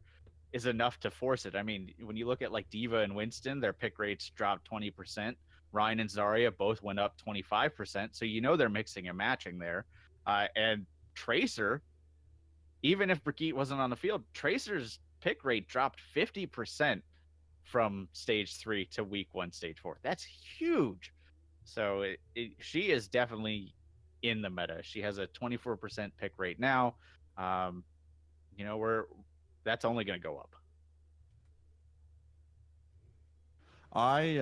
is enough to force it. When you look at D.Va and Winston, their pick rates dropped 20%. Ryan and Zarya both went up 25%. So they're mixing and matching there. And Tracer, even if Brigitte wasn't on the field, Tracer's pick rate dropped 50% from stage 3 to week 1, stage 4. That's huge. So she is definitely in the meta. She has a 24% pick rate now. That's only going to go up. I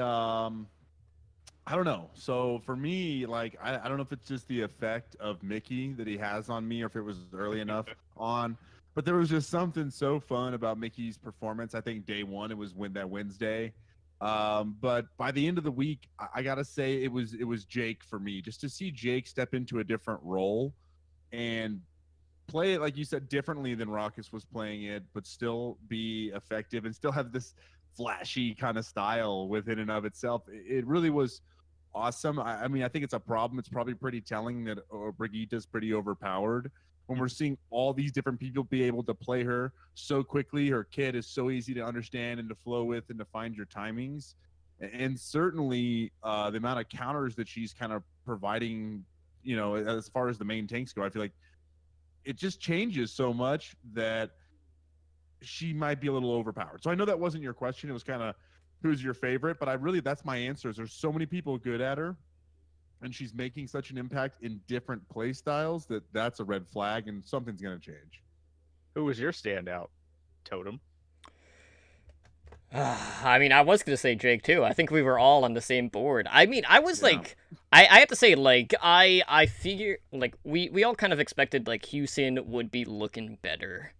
don't know. So for me, I don't know if it's just the effect of Mickey that he has on me, or if it was early enough on. But there was just something so fun about Mickey's performance. I think day 1, it was that Wednesday. But by the end of the week, I gotta say it was Jake for me. Just to see Jake step into a different role and play it, like you said, differently than Raucus was playing it, but still be effective and still have this flashy kind of style within and of itself. It really was awesome. I think it's a problem. It's probably pretty telling that Brigitte's pretty overpowered when we're seeing all these different people be able to play her so quickly. Her kit is so easy to understand and to flow with and to find your timings. And certainly the amount of counters that she's kind of providing, as far as the main tanks go, I feel like it just changes so much that she might be a little overpowered. So I know that wasn't your question. It was kind of who's your favorite, but that's my answer. Is there's so many people good at her. and she's making such an impact in different play styles that's a red flag, and something's going to change. Who was your standout, Totem? I mean, I was gonna say Jake too. I think we were all on the same board. I mean, I was Yeah. like, I have to say, like, I figure, like, we all kind of expected like Houston would be looking better.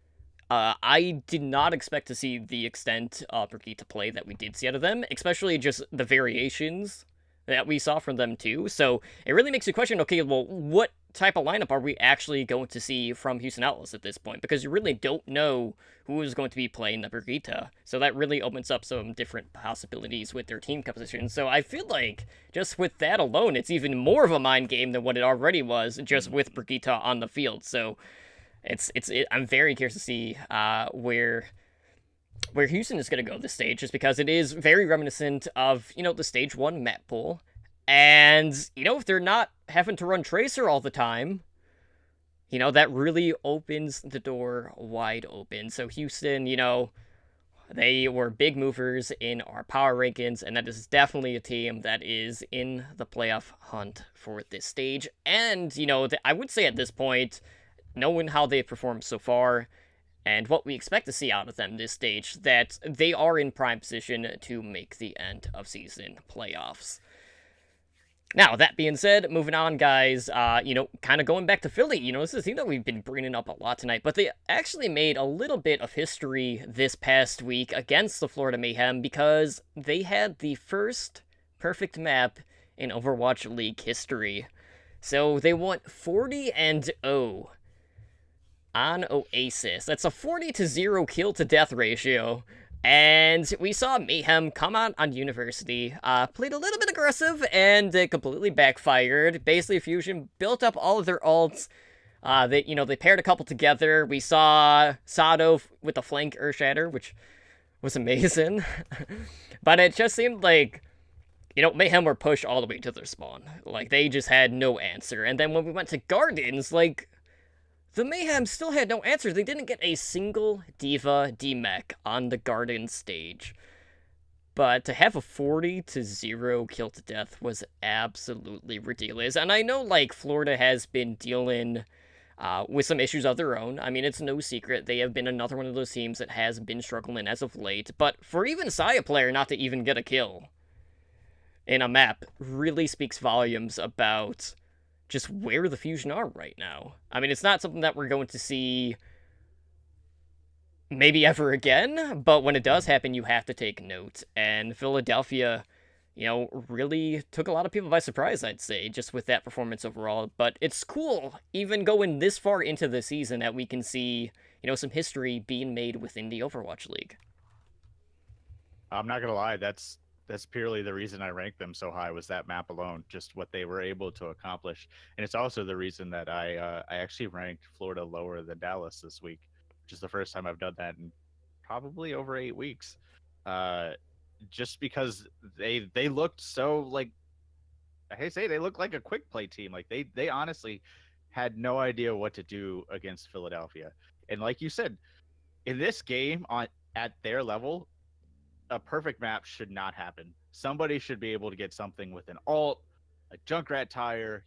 I did not expect to see the extent of Brigitte play that we did see out of them, especially just the variations that we saw from them too. So it really makes you question, okay, well, what type of lineup are we actually going to see from Houston Atlas at this point? Because you really don't know who is going to be playing the Brigitte. So that really opens up some different possibilities with their team composition. So I feel like just with that alone, it's even more of a mind game than what it already was just with Brigitte on the field. So I'm very curious to see where Houston is going to go this stage, just because it is very reminiscent of, the stage 1 map pool. And, if they're not having to run Tracer all the time, that really opens the door wide open. So Houston, they were big movers in our power rankings, and that is definitely a team that is in the playoff hunt for this stage. And, I would say at this point, knowing how they've performed so far, and what we expect to see out of them this stage, that they are in prime position to make the end of season playoffs. Now, that being said, moving on, guys, kind of going back to Philly, this is a team that we've been bringing up a lot tonight, but they actually made a little bit of history this past week against the Florida Mayhem because they had the first perfect map in Overwatch League history. So they went 40-0 on Oasis. That's a 40-0 kill to death ratio. And we saw Mayhem come out on University, played a little bit aggressive, and it completely backfired. Basically, Fusion built up all of their ults. They paired a couple together. We saw Sado with the flank Earthshatter, which was amazing. But it just seemed like, Mayhem were pushed all the way to their spawn. Like, they just had no answer. And then when we went to Gardens, like, the Mayhem still had no answer. They didn't get a single D.Va D-Mech on the Garden stage. But to have a 40-0 kill to death was absolutely ridiculous. And I know, like, Florida has been dealing with some issues of their own. I mean, it's no secret. They have been another one of those teams that has been struggling as of late. But for even Saya player not to even get a kill in a map really speaks volumes about just where the Fusion are right now. I mean, it's not something that we're going to see maybe ever again, but when it does happen, you have to take note. And Philadelphia, really took a lot of people by surprise, I'd say, just with that performance overall. But it's cool, even going this far into the season, that we can see, some history being made within the Overwatch League. I'm not gonna lie, that's purely the reason I ranked them so high, was that map alone, just what they were able to accomplish. And it's also the reason that I actually ranked Florida lower than Dallas this week, which is the first time I've done that in probably over 8 weeks. Just because they looked so, like, I say, they looked like a quick play team. Like they honestly had no idea what to do against Philadelphia. And like you said, in this game at their level, a perfect map should not happen. Somebody should be able to get something with an alt, a Junkrat tire,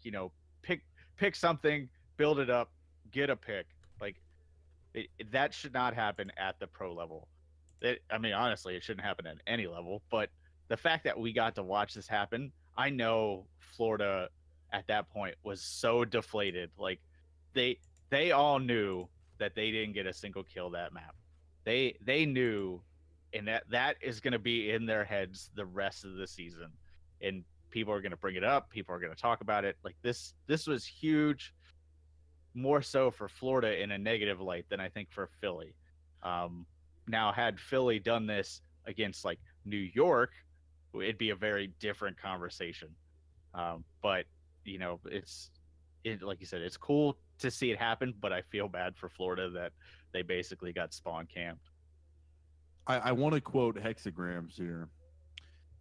pick something, build it up, get a pick. Like that should not happen at the pro level. Honestly, it shouldn't happen at any level. But the fact that we got to watch this happen, I know Florida at that point was so deflated. Like they all knew that they didn't get a single kill that map. They knew, and that is going to be in their heads the rest of the season. And people are going to bring it up. People are going to talk about it. Like this was huge, more so for Florida in a negative light than I think for Philly. Now, had Philly done this against like New York, it'd be a very different conversation. But like you said, it's cool to see it happen, but I feel bad for Florida that they basically got spawn camped. I want to quote hexagrams here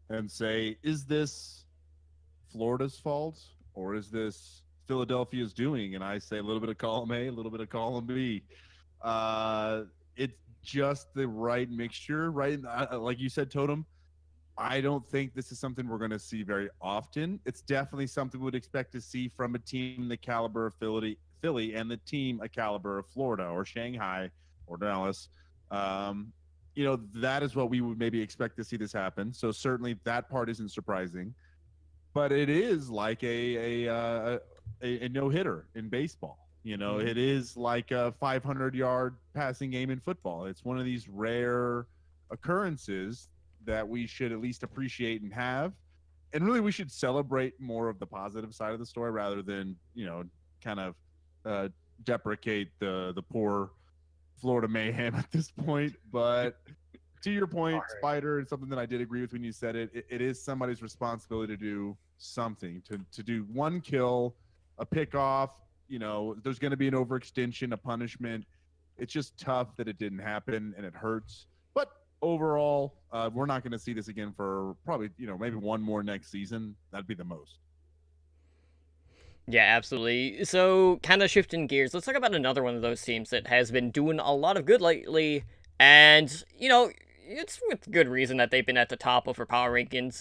and say, is this Florida's fault or is this Philadelphia's doing? And I say a little bit of column A, a little bit of column B. It's just the right mixture, right? Like you said, Totem, I don't think this is something we're going to see very often. It's definitely something we would expect to see from a team the caliber of Philly and the team a caliber of Florida or Shanghai or Dallas. Um, that is what we would maybe expect to see this happen. So certainly that part isn't surprising, but it is like a no hitter in baseball. It is like a 500-yard passing game in football. It's one of these rare occurrences that we should at least appreciate and have. And really, we should celebrate more of the positive side of the story rather than, kind of uh, deprecate the poor Florida mayhem at this point. But to your point, Right. Spider, it's something that I did agree with when you said it. It is somebody's responsibility to do something, to do one kill, a pickoff. There's going to be an overextension, a punishment. It's just tough that it didn't happen, and it hurts. But overall, we're not going to see this again for probably, maybe one more next season. That'd be the most. Yeah, absolutely. So, kind of shifting gears, let's talk about another one of those teams that has been doing a lot of good lately. And, it's with good reason that they've been at the top of our power rankings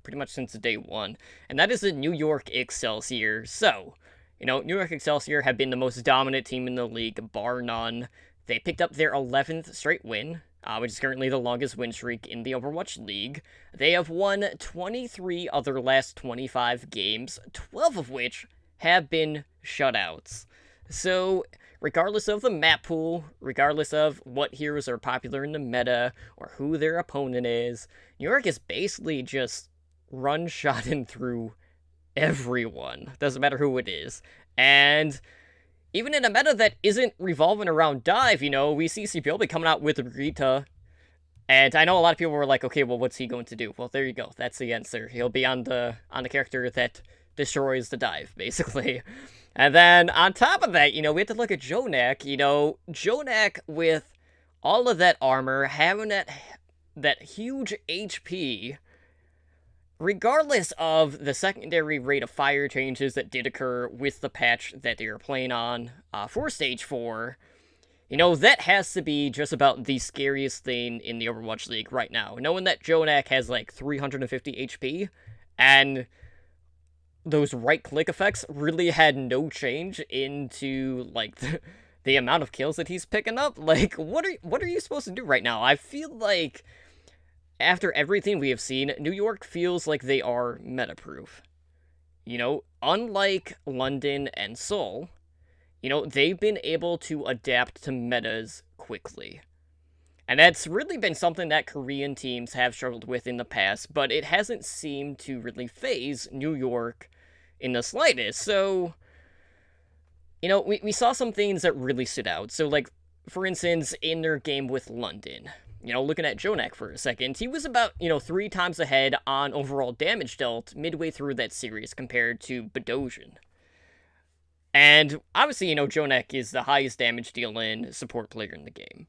pretty much since day one. And that is the New York Excelsior. So, New York Excelsior have been the most dominant team in the league, bar none. They picked up their 11th straight win, which is currently the longest win streak in the Overwatch League. They have won 23 of their last 25 games, 12 of which have been shutouts. So, regardless of the map pool, regardless of what heroes are popular in the meta, or who their opponent is, New York is basically just run-shotting through everyone. Doesn't matter who it is. And even in a meta that isn't revolving around dive, we see CPL be coming out with Rita. And I know a lot of people were like, okay, well, what's he going to do? Well, there you go. That's the answer. He'll be on the character that destroys the dive, basically. And then on top of that, we have to look at Jonak. Jonak with all of that armor, having that huge HP, regardless of the secondary rate of fire changes that did occur with the patch that they were playing on for Stage 4, that has to be just about the scariest thing in the Overwatch League right now. Knowing that Jonak has like 350 HP, and those right-click effects really had no change into, like, the amount of kills that he's picking up. Like, what are you supposed to do right now? I feel like after everything we have seen, New York feels like they are meta-proof. Unlike London and Seoul, they've been able to adapt to metas quickly. And that's really been something that Korean teams have struggled with in the past, but it hasn't seemed to really phase New York in the slightest. So, we saw some things that really stood out. So, like, for instance, in their game with London, looking at Jonak for a second, he was about, 3 times ahead on overall damage dealt midway through that series compared to Bedosian. And obviously, Jonak is the highest damage dealing support player in the game.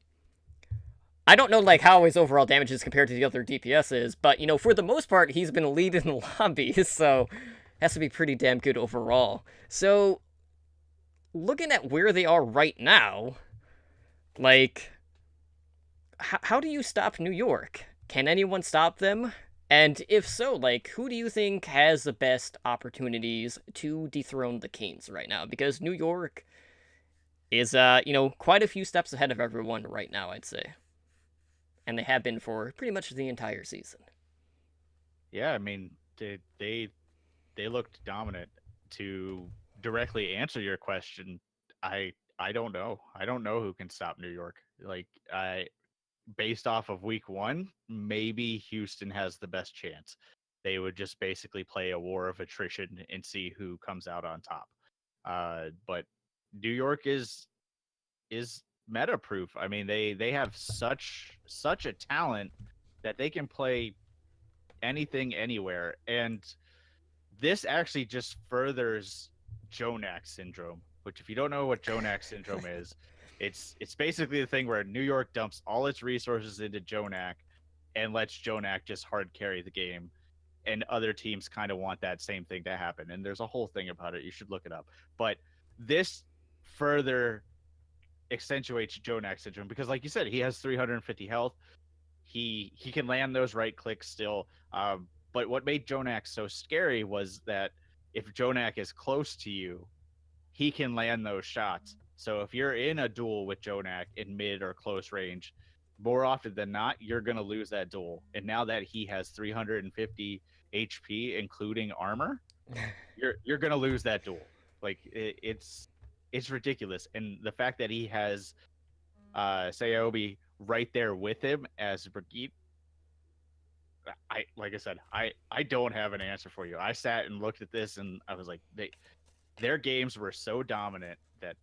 I don't know, like, how his overall damage is compared to the other DPSs, but, for the most part, he's been leading the lobbies, so has to be pretty damn good overall. So, looking at where they are right now, like, how do you stop New York? Can anyone stop them? And if so, like, who do you think has the best opportunities to dethrone the Canes right now? Because New York is, quite a few steps ahead of everyone right now, I'd say. And they have been for pretty much the entire season. Yeah, I mean, they looked dominant. To directly answer your question, I don't know. I don't know who can stop New York. Like, based off of week 1, maybe Houston has the best chance. They would just basically play a war of attrition and see who comes out on top. But New York is meta proof. I mean, they have such a talent that they can play anything anywhere, and this actually just furthers Jonak syndrome. Which, if you don't know what Jonak syndrome is, it's basically the thing where New York dumps all its resources into Jonak and lets Jonak just hard carry the game, and other teams kind of want that same thing to happen. And there's a whole thing about it. You should look it up. But this further accentuates Jonak syndrome because, like you said, he has 350 health. he can land those right clicks still. But what made Jonak so scary was that if Jonak is close to you, he can land those shots. So if you're in a duel with Jonak in mid or close range, more often than not, you're gonna lose that duel. And now that he has 350 HP, including armor, you're gonna lose that duel. Like it's ridiculous. And the fact that he has Sayobi right there with him as Brigitte, I like I said, I don't have an answer for you. I sat and looked at this and I was like, their games were so dominant that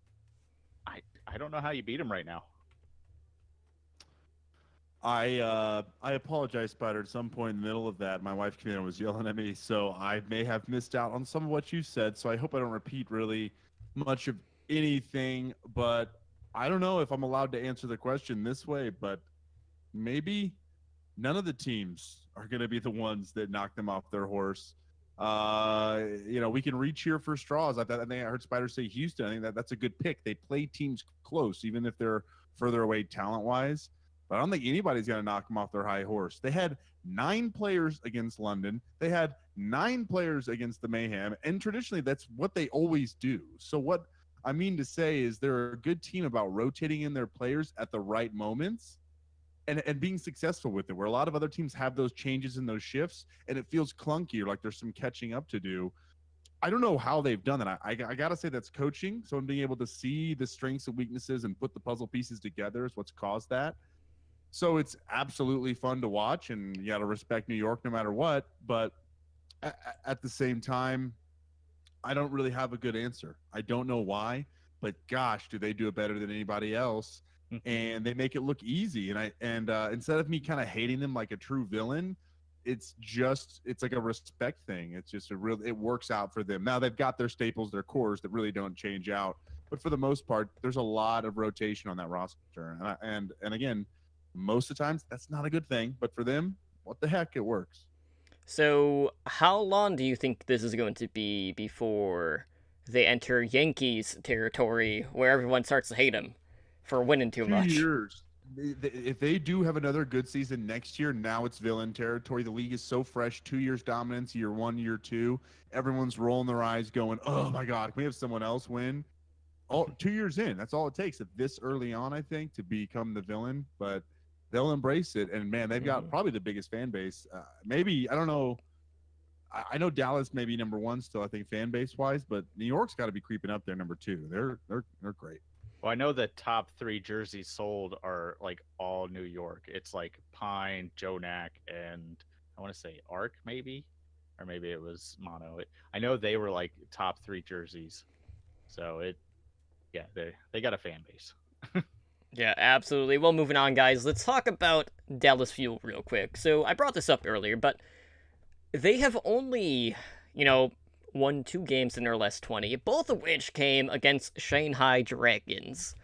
I don't know how you beat them right now. I apologize, Spider. At some point in the middle of that, my wife came in and was yelling at me, so I may have missed out on some of what you said. So I hope I don't repeat really much of anything. But I don't know if I'm allowed to answer the question this way. But maybe none of the teams are going to be the ones that knock them off their horse. We can reach here for straws. I think I heard Spider say Houston. I think that's a good pick. They play teams close, even if they're further away talent-wise. But I don't think anybody's going to knock them off their high horse. They had 9 players against London. They had 9 players against the Mayhem. And traditionally, that's what they always do. So what I mean to say is they're a good team about rotating in their players at the right moments and being successful with it, where a lot of other teams have those changes and those shifts, and it feels clunky or like there's some catching up to do. I don't know how they've done that. I got to say that's coaching. So being able to see the strengths and weaknesses and put the puzzle pieces together is what's caused that. So it's absolutely fun to watch, and you got to respect New York no matter what. But at the same time, I don't really have a good answer. I don't know why, but gosh, do they do it better than anybody else? And they make it look easy. And instead of me kind of hating them like a true villain, it's like a respect thing. It's just it works out for them. Now they've got their staples, their cores that really don't change out. But for the most part, there's a lot of rotation on that roster. And again, most of the times that's not a good thing. But for them, what the heck, it works. So, how long do you think this is going to be before they enter Yankees territory, where everyone starts to hate them for winning too 2 much? years. If they do have another good season next year, now it's villain territory. The league is so fresh. 2 years dominance, year 1, year 2. Everyone's rolling their eyes going, oh my God, can we have someone else win? 2 years in, that's all it takes at this early on, I think, to become the villain. But they'll embrace it. And man, they've got probably the biggest fan base. Maybe, I don't know. I know Dallas may be number 1 still, I think, fan base wise, but New York's got to be creeping up there number 2. They're great. Well, I know the top 3 jerseys sold are like all New York. It's like Pine, Jonak, and I want to say Arc, maybe, or maybe it was Mono. I know they were like top 3 jerseys. So they got a fan base. Yeah, absolutely. Well, moving on, guys. Let's talk about Dallas Fuel real quick. So I brought this up earlier, but they have only, won 2 games in their last 20, both of which came against Shanghai Dragons.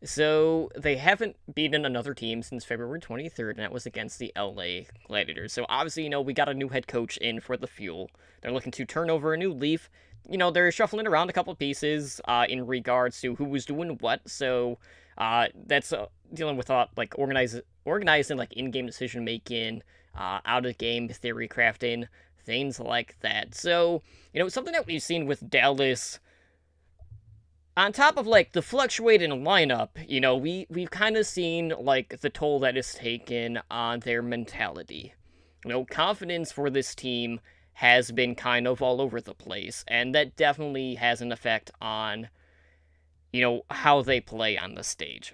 So they haven't beaten another team since February 23rd, and that was against the LA Gladiators. So obviously, we got a new head coach in for the Fuel. They're looking to turn over a new leaf. They're shuffling around a couple of pieces in regards to who was doing what. So that's dealing with like organizing like in-game decision making, out-of-game theory crafting, things like that. So, something that we've seen with Dallas, on top of, like, the fluctuating lineup, we've kind of seen, like, the toll that is taken on their mentality. Confidence for this team has been kind of all over the place, and that definitely has an effect on, how they play on the stage.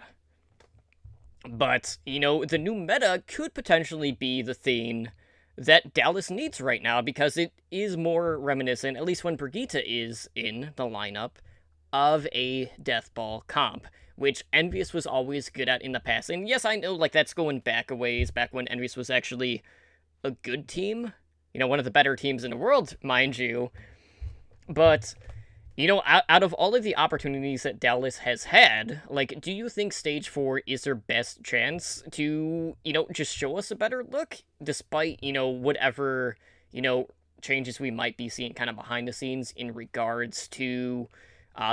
But, the new meta could potentially be the thing that Dallas needs right now, because it is more reminiscent, at least when Brigitte is in the lineup, of a Deathball comp, which Envious was always good at in the past. And yes, I know, like, that's going back a ways, back when Envious was actually a good team, one of the better teams in the world, mind you. But, out of all of the opportunities that Dallas has had, like, do you think Stage 4 is their best chance to, just show us a better look, despite, whatever, changes we might be seeing kind of behind the scenes in regards to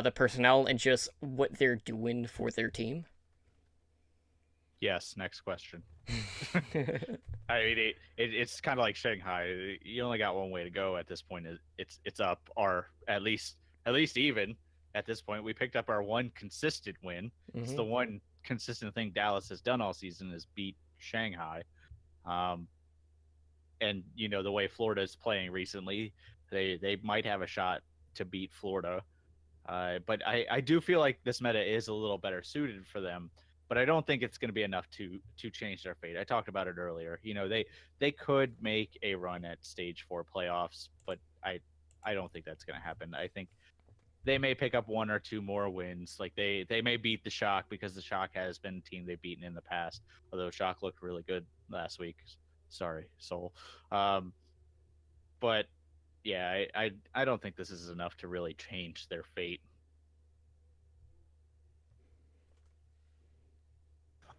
the personnel and just what they're doing for their team? Yes. Next question. I mean, it's kind of like Shanghai. You only got one way to go at this point. It's up, or at least even at this point. We picked up our one consistent win. It's the one consistent thing Dallas has done all season is beat Shanghai. Um, and the way Florida is playing recently, they might have a shot to beat Florida. But I do feel like this meta is a little better suited for them. But I don't think it's going to be enough to change their fate. I talked about it earlier. They could make a run at stage 4 playoffs, but I don't think that's going to happen. I think they may pick up one or two more wins. Like they may beat the Shock because the Shock has been a team they've beaten in the past. Although Shock looked really good last week. Sorry, Soul. But yeah, I don't think this is enough to really change their fate.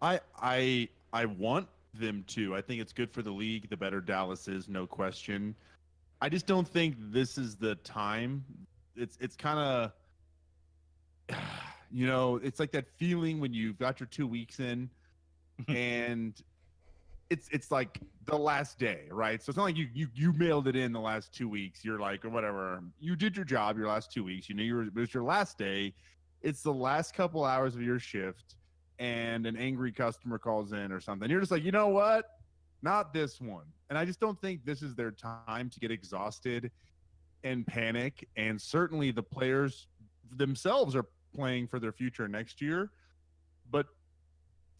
I want them to. I think it's good for the league. The better Dallas is, no question. I just don't think this is the time. It's kind of it's like that feeling when you've got your 2 weeks in and it's like the last day, right? So it's not like you mailed it in the last 2 weeks. You're like, or whatever. You did your job your last 2 weeks. It was your last day. It's the last couple hours of your shift, and an angry customer calls in or something. You're just like, you know what? Not this one. And I just don't think this is their time to get exhausted and panic. And certainly the players themselves are playing for their future next year. But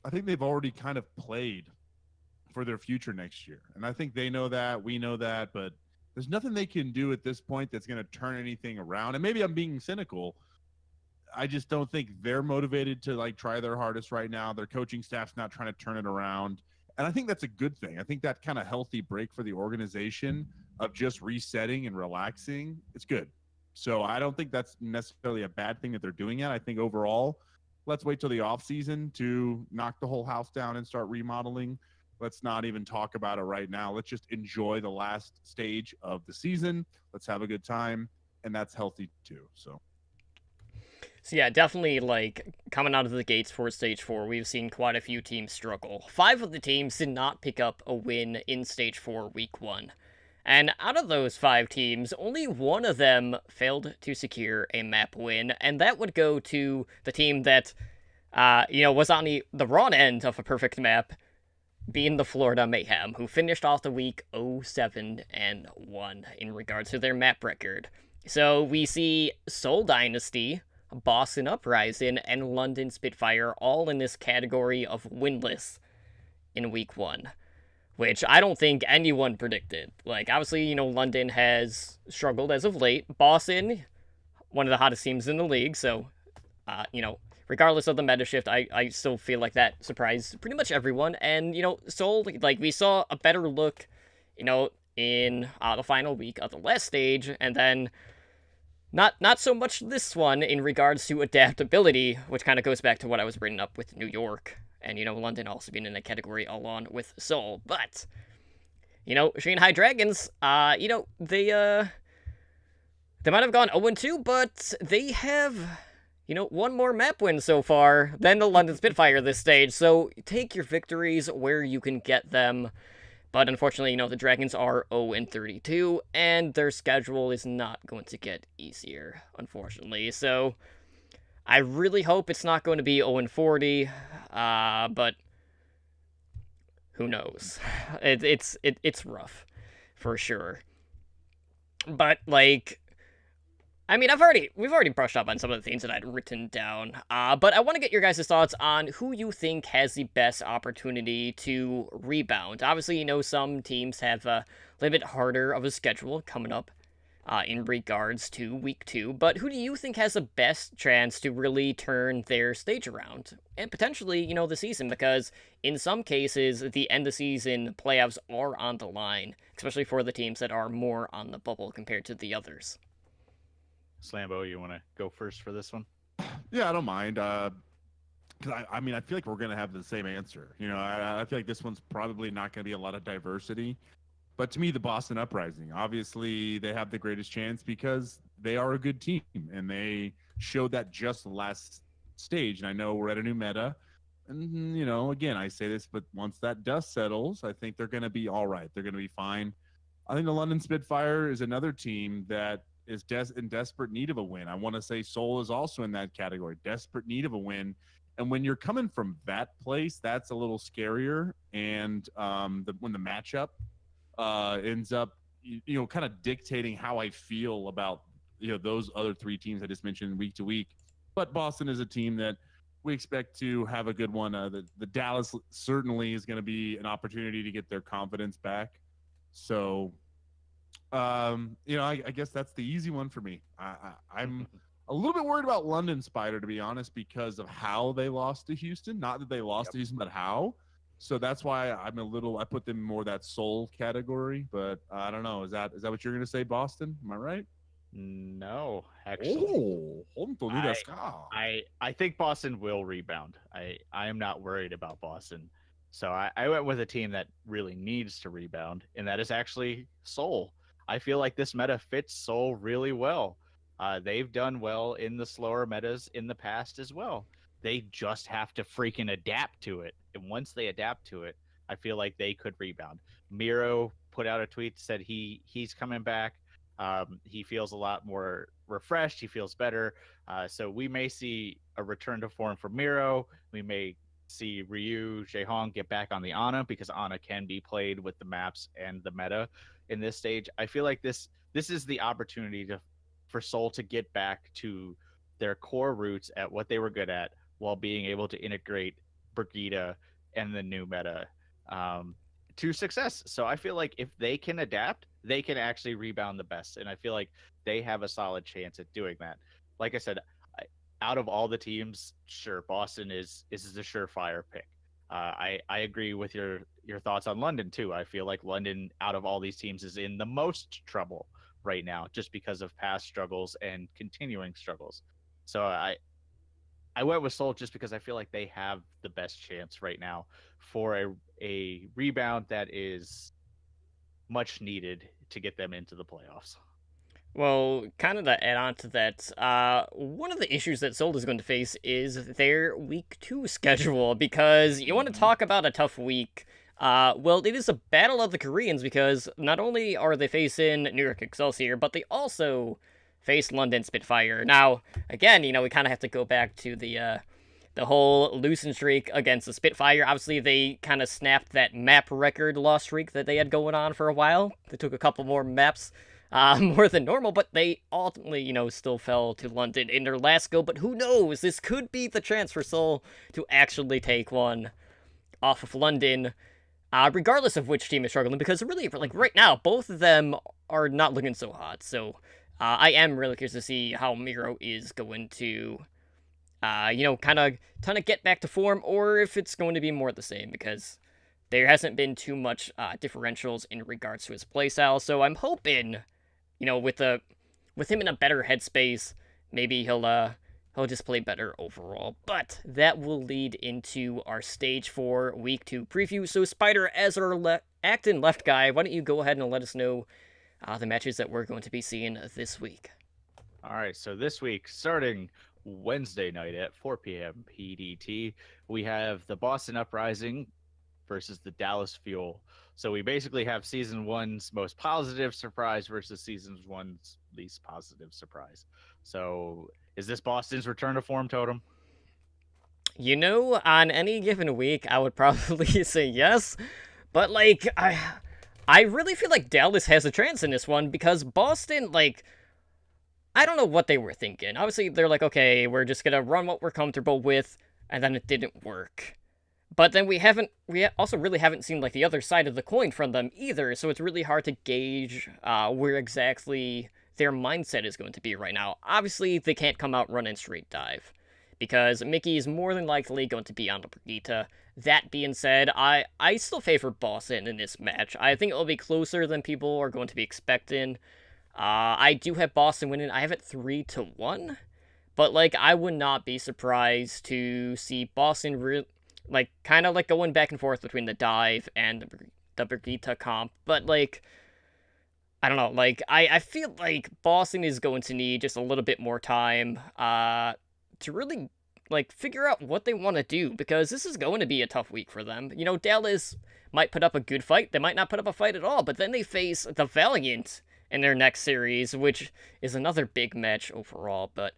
I think they've already kind of played for their future next year. And I think they know that, we know that, but there's nothing they can do at this point that's going to turn anything around. And maybe I'm being cynical. I just don't think they're motivated to like try their hardest right now. Their coaching staff's not trying to turn it around. And I think that's a good thing. I think that kind of healthy break for the organization of just resetting and relaxing, it's good. So I don't think that's necessarily a bad thing that they're doing it. I think overall, let's wait till the off season to knock the whole house down and start remodeling. Let's not even talk about it right now. Let's just enjoy the last stage of the season. Let's have a good time. And that's healthy too. So yeah, definitely, like, coming out of the gates for Stage 4, we've seen quite a few teams struggle. 5 of the teams did not pick up a win in Stage 4 Week 1. And out of those 5 teams, only one of them failed to secure a map win, and that would go to the team that, was on the wrong end of a perfect map, being the Florida Mayhem, who finished off the week 0-7-1 in regards to their map record. So we see Seoul Dynasty, Boston Uprising, and London Spitfire all in this category of winless in week 1, which I don't think anyone predicted. Like, obviously, London has struggled as of late. Boston, one of the hottest teams in the league, so, regardless of the meta shift, I still feel like that surprised pretty much everyone. And, Seoul, like, we saw a better look, in the final week of the last stage, and then not so much this one in regards to adaptability, which kind of goes back to what I was bringing up with New York, and, London also being in a category along with Seoul. But, Shanghai Dragons, they might have gone 0-2, but they have, one more map win so far than the London Spitfire this stage, so take your victories where you can get them. But unfortunately, the Dragons are 0-32, and their schedule is not going to get easier, unfortunately. So I really hope it's not going to be 0-40, but who knows? It's rough, for sure. But, like, I mean, we've already brushed up on some of the things that I'd written down, but I want to get your guys' thoughts on who you think has the best opportunity to rebound. Obviously, some teams have a little bit harder of a schedule coming up in regards to week 2, but who do you think has the best chance to really turn their stage around? And potentially, the season, because in some cases, the end of season playoffs are on the line, especially for the teams that are more on the bubble compared to the others. Slambo, you want to go first for this one? yeah, I don't mind. Because I mean, I feel like we're gonna have the same answer. I feel like this one's probably not gonna be a lot of diversity. But to me, the Boston Uprising, obviously, they have the greatest chance because they are a good team and they showed that just last stage. And I know we're at a new meta, And, again, I say this, but once that dust settles, I think they're going to be all right. They're going to be fine. I think the London Spitfire is another team that is in desperate need of a win. I want to say Seoul is also in that category, desperate need of a win. And when you're coming from that place, that's a little scarier. And when the matchup ends up, kind of dictating how I feel about, those other three teams I just mentioned week to week. But Boston is a team that we expect to have a good one. The Dallas certainly is going to be an opportunity to get their confidence back. So, I guess that's the easy one for me. I'm a little bit worried about London Spider, to be honest, because of how they lost to Houston. Not that they lost to Houston, but how. So that's why I put them more that Seoul category. But I don't know. Is that what you're going to say, Boston? Am I right? No, actually. Oh, honto desu ka? I think Boston will rebound. I am not worried about Boston. So I went with a team that really needs to rebound, and that is actually Seoul. I feel like this meta fits Seoul really well. They've done well in the slower metas in the past as well. They just have to freaking adapt to it. And once they adapt to it, I feel like they could rebound. Miro put out a tweet, said he's coming back. He feels a lot more refreshed. He feels better. So we may see a return to form for Miro. We may see Ryu Jaehong get back on the Ana, because Ana can be played with the maps and the meta in this stage. I feel like this is the opportunity for Seoul to get back to their core roots at what they were good at, while being able to integrate Brigitte and the new meta to success. So I feel like if they can adapt, they can actually rebound the best. And I feel like they have a solid chance at doing that. Like I said, out of all the teams, sure, Boston is the surefire pick. I agree with your thoughts on London too. I feel like London, out of all these teams, is in the most trouble right now, just because of past struggles and continuing struggles. So I went with Seoul just because I feel like they have the best chance right now for a rebound that is much needed to get them into the playoffs. Well, kind of to add on to that, one of the issues that Seoul is going to face is their week 2 schedule, because you want to talk about a tough week. Well, it is a battle of the Koreans, because not only are they facing New York Excelsior, but they also face London Spitfire. Now, again, we kind of have to go back to the whole losing streak against the Spitfire. Obviously, they kind of snapped that map record loss streak that they had going on for a while. They took a couple more maps more than normal, but they ultimately, still fell to London in their last go. But who knows? This could be the chance for Seoul to actually take one off of London, regardless of which team is struggling, because really, like, right now, both of them are not looking so hot. So I am really curious to see how Miro is going to, kind of get back to form, or if it's going to be more the same, because there hasn't been too much differentials in regards to his playstyle. So I'm hoping, with him in a better headspace, maybe he'll just play better overall. But that will lead into our stage 4 week 2 preview. So Spider, as our acting left guy, why don't you go ahead and let us know the matches that we're going to be seeing this week? All right, so this week, starting Wednesday night at 4 p.m. PDT, we have the Boston Uprising versus the Dallas Fuel. So we basically have Season 1's most positive surprise versus Season 1's least positive surprise. So is this Boston's return to form, Totem? On any given week, I would probably say yes. But, I really feel like Dallas has a chance in this one, because Boston, I don't know what they were thinking. Obviously, they're like, okay, we're just gonna run what we're comfortable with, and then it didn't work. But then we also really haven't seen, the other side of the coin from them either, so it's really hard to gauge where exactly their mindset is going to be right now. Obviously, they can't come out running straight dive, because Mickey is more than likely going to be on the Brigitte. That being said, I still favor Boston in this match. I think it'll be closer than people are going to be expecting. I do have Boston winning. I have it 3-1. But, I would not be surprised to see Boston kind of going back and forth between the dive and the Brigitte comp. But, I don't know. I feel like Boston is going to need just a little bit more time to really like figure out what they want to do, because this is going to be a tough week for them. You know, Dallas might put up a good fight, they might not put up a fight at all, but then they face the Valiant in their next series, which is another big match overall. But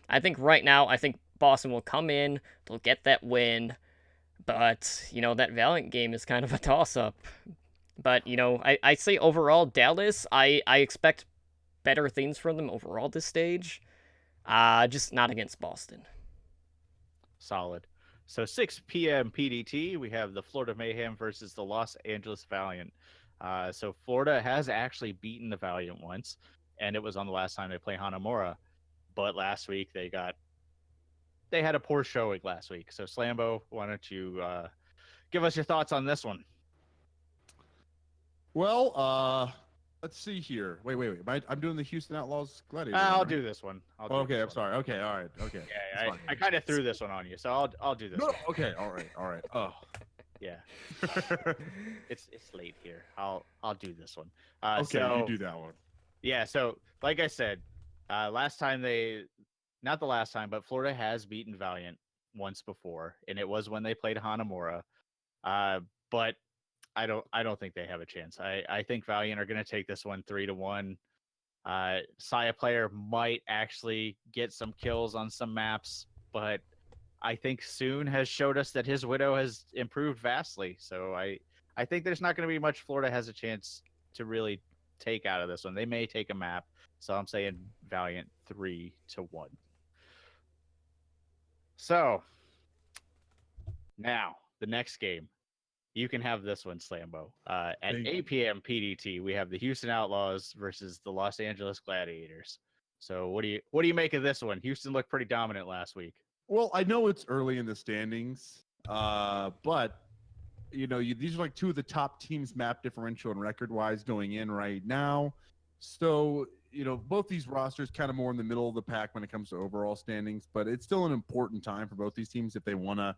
I think right now, I think Boston will come in, they'll get that win, but, you know, that Valiant game is kind of a toss-up. But, you know, I say overall, Dallas, I expect better things from them overall this stage. Just not against Boston. Solid. So 6 p.m. PDT, we have the Florida Mayhem versus the Los Angeles Valiant. So Florida has actually beaten the Valiant once, and it was on the last time they played Hanamura. But last week they had a poor showing last week. So Slambo, why don't you give us your thoughts on this one? Well, let's see here. Wait. I'm doing the Houston Outlaws Gladiators. I'll right? do this one. Okay, I'm sorry. Okay, all right. Okay. Yeah, I kind of threw this one on you, so I'll do this. No, one. okay, all right. Oh. Yeah. it's late here. I'll do this one. Okay, so, you do that one. Yeah, so like I said, last time not the last time, but Florida has beaten Valiant once before, and it was when they played Hanamura. But I don't think they have a chance. I think Valiant are going to take this one 3-1. Saya player might actually get some kills on some maps, but I think Soon has showed us that his Widow has improved vastly. So I think there's not going to be much Florida has a chance to really take out of this one. They may take a map. So I'm saying Valiant 3-1. So now the next game. You can have this one, Slambo. At 8 p.m. PDT, we have the Houston Outlaws versus the Los Angeles Gladiators. So what do you make of this one? Houston looked pretty dominant last week. Well, I know it's early in the standings, but you know, these are like two of the top teams map differential and record-wise going in right now. So, you know, both these rosters kind of more in the middle of the pack when it comes to overall standings, but it's still an important time for both these teams if they want to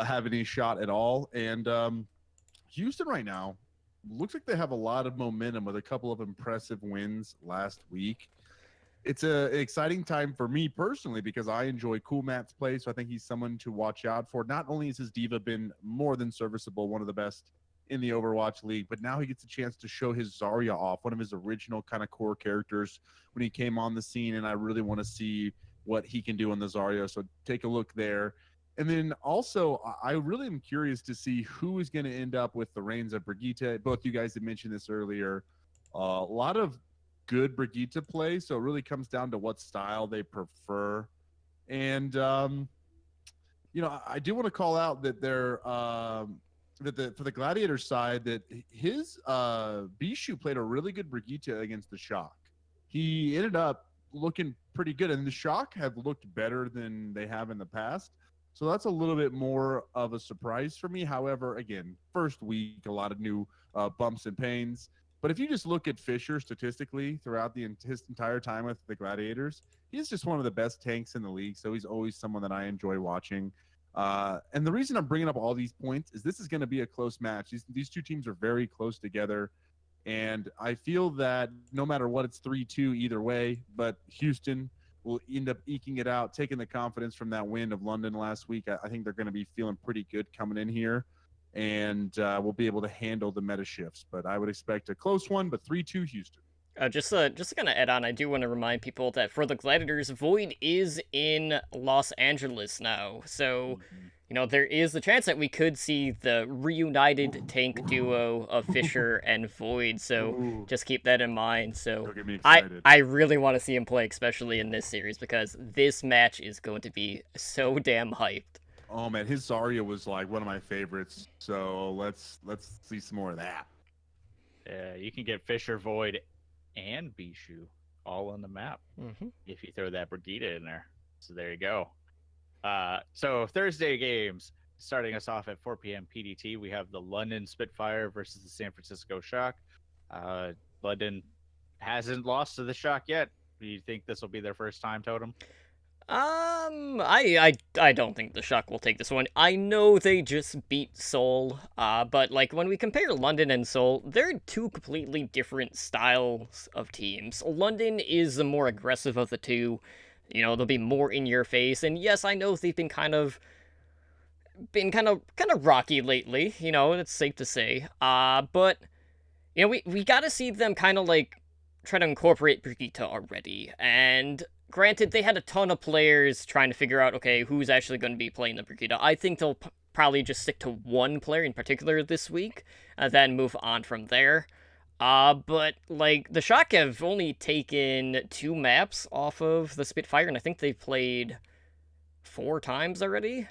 have any shot at all. And Houston right now looks like they have a lot of momentum with a couple of impressive wins last week. It's an exciting time for me personally because I enjoy Cool Matt's play, so I think he's someone to watch out for. Not only has his diva been more than serviceable, one of the best in the Overwatch League, but now he gets a chance to show his Zarya off, one of his original kind of core characters when he came on the scene, and I really want to see what he can do on the Zarya, so take a look there. And then also, I really am curious to see who is going to end up with the reins of Brigitte. Both you guys had mentioned this earlier. A lot of good Brigitte play, so it really comes down to what style they prefer. And you know, I do want to call out that they're for the Gladiator side, that his Bishu played a really good Brigitte against the Shock. He ended up looking pretty good, and the Shock have looked better than they have in the past. So that's a little bit more of a surprise for me. However, again, first week, a lot of new bumps and pains. But if you just look at Fisher statistically throughout his entire time with the Gladiators, he's just one of the best tanks in the league. So he's always someone that I enjoy watching. And the reason I'm bringing up all these points is this is going to be a close match. These two teams are very close together. And I feel that no matter what, it's 3-2 either way. But Houston will end up eking it out, taking the confidence from that win of London last week. I think they're going to be feeling pretty good coming in here. And we'll be able to handle the meta shifts. But I would expect a close one, but 3-2 Houston. Just to kind of add on, I do want to remind people that for the Gladiators, Void is in Los Angeles now. So, you know, there is the chance that we could see the reunited tank duo of Fisher and Void. So just keep that in mind. So Don't get me excited. I really want to see him play, especially in this series, because this match is going to be so damn hyped. Oh man, his Zarya was like one of my favorites. So let's see some more of that. Yeah, you can get Fisher, Void, and Bishu all on the map if you throw that Brigitte in there. So there you go. So Thursday games, starting us off at 4 p.m. PDT, we have the London Spitfire versus the San Francisco Shock. London hasn't lost to the Shock yet. Do you think this will be their first time, Totem? I don't think the Shock will take this one. I know they just beat Seoul, but like when we compare London and Seoul, they're two completely different styles of teams. London is the more aggressive of the two. You know, they'll be more in your face. And yes, I know they've been kind of rocky lately. You know, it's safe to say. But you know, we got to see them kind of like try to incorporate Brigitte already. And granted, they had a ton of players trying to figure out, okay, who's actually going to be playing the Brigitte. I think they'll probably just stick to one player in particular this week, and then move on from there. But like the Shock have only taken 2 maps off of the Spitfire, and I think they've played 4 times already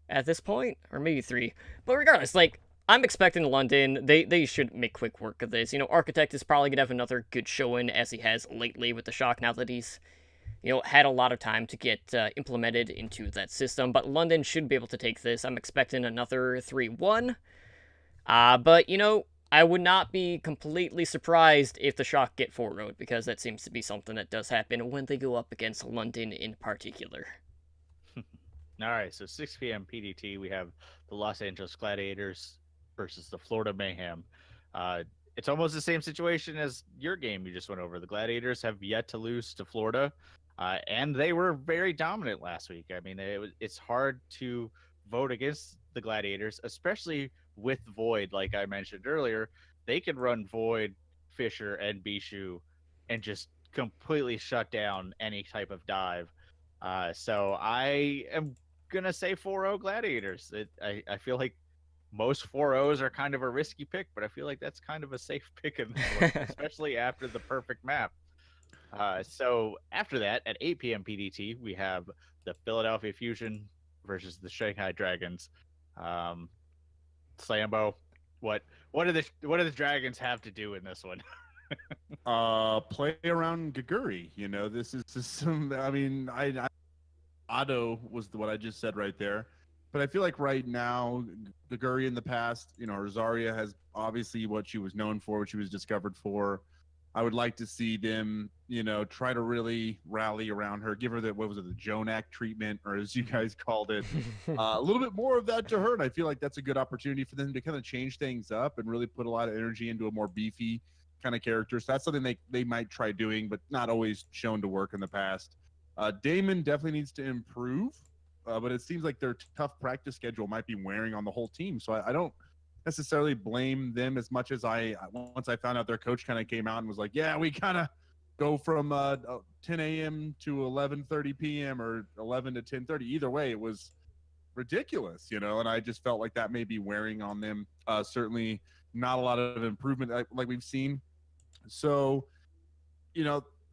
at this point, or maybe 3. But regardless, like I'm expecting London. They should make quick work of this. You know, Architect is probably gonna have another good showing as he has lately with the Shock. Now that he's had a lot of time to get implemented into that system, but London should be able to take this. I'm expecting another 3-1. But I would not be completely surprised if the Shock get 4-0'd, because that seems to be something that does happen when they go up against London in particular. All right, so 6 p.m. PDT, we have the Los Angeles Gladiators versus the Florida Mayhem. It's almost the same situation as your game you just went over. The Gladiators have yet to lose to Florida, and they were very dominant last week. I mean, it's hard to vote against the Gladiators, especially with Void. Like I mentioned earlier, they can run Void, Fisher, and Bishu and just completely shut down any type of dive. So I am going to say 4-0 Gladiators. I feel like most 4-0s are kind of a risky pick, but I feel like that's kind of a safe pick in this one, especially after the perfect map. So after that, at 8 p.m. PDT, we have the Philadelphia Fusion versus the Shanghai Dragons. Slambo, what do the Dragons have to do in this one? Play around Gaguri. This is some. I mean, I Otto was what I just said right there. But I feel like right now, Gaguri in the past, Rosaria has obviously what she was known for, what she was discovered for. I would like to see them, try to really rally around her, give her the Jonak treatment, or as you guys called it, a little bit more of that to her. And I feel like that's a good opportunity for them to kind of change things up and really put a lot of energy into a more beefy kind of character. So that's something they might try doing, but not always shown to work in the past. Damon definitely needs to improve, but it seems like their tough practice schedule might be wearing on the whole team. So I don't necessarily blame them as much as once I found out their coach kind of came out and was like, yeah, we kind of go from 10 a.m. to 11:30 p.m. or 11 to 10:30. Either way, it was ridiculous, and I just felt like that may be wearing on them. Certainly not a lot of improvement like we've seen. So,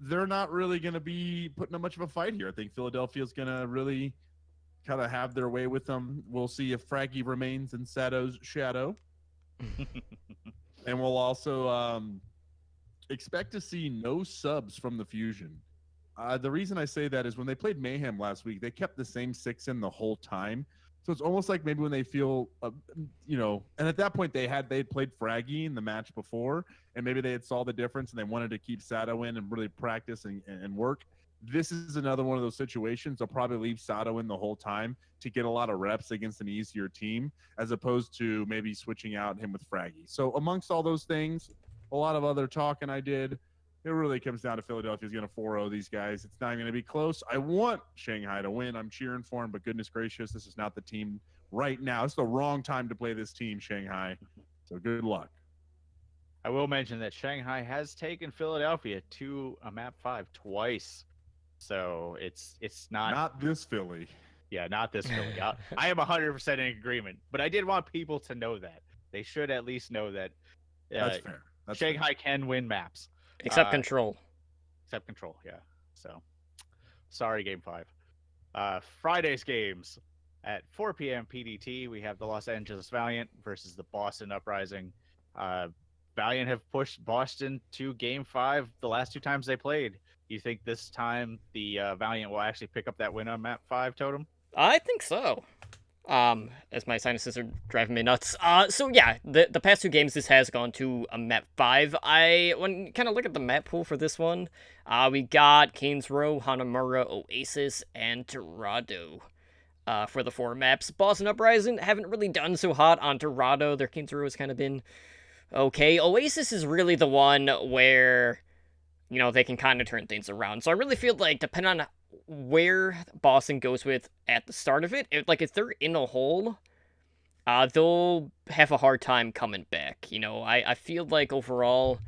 they're not really going to be putting up much of a fight here. I think Philadelphia's going to really kind of have their way with them. We'll see if Fraggy remains in Sato's shadow. And we'll also expect to see no subs from the Fusion. The reason I say that is when they played Mayhem last week, they kept the same 6 in the whole time. So it's almost like maybe when they feel, and at that point they'd played Fraggy in the match before, and maybe they had saw the difference and they wanted to keep Sato in and really practice and work. This is another one of those situations. They'll probably leave Sato in the whole time to get a lot of reps against an easier team, as opposed to maybe switching out him with Fraggy. So amongst all those things, a lot of other talking I did, it really comes down to Philadelphia's going to 4-0 these guys. It's not going to be close. I want Shanghai to win. I'm cheering for him, but goodness gracious, this is not the team right now. It's the wrong time to play this team, Shanghai. So good luck. I will mention that Shanghai has taken Philadelphia to a map 5 twice. So it's not this Philly. Yeah, not this Philly. I am 100% in agreement, but I did want people to know that. They should at least know that That's fair. Shanghai can win maps. Except Control. Except Control, yeah. So, sorry, Game 5. Friday's games. At 4 p.m. PDT, we have the Los Angeles Valiant versus the Boston Uprising. Valiant have pushed Boston to Game 5 the last 2 times they played. You think this time the Valiant will actually pick up that win on map 5, Totem? I think so. As my sinuses are driving me nuts. So yeah, the past 2 games this has gone to a map 5. When you kind of look at the map pool for this one, we got Kane's Row, Hanamura, Oasis, and Dorado. For the 4 maps. Boston Uprising haven't really done so hot on Dorado. Their Kane's Row has kind of been okay. Oasis is really the one where they can kind of turn things around. So I really feel like, depending on where Boston goes with at the start of it, if they're in a hole, they'll have a hard time coming back. I feel like overall,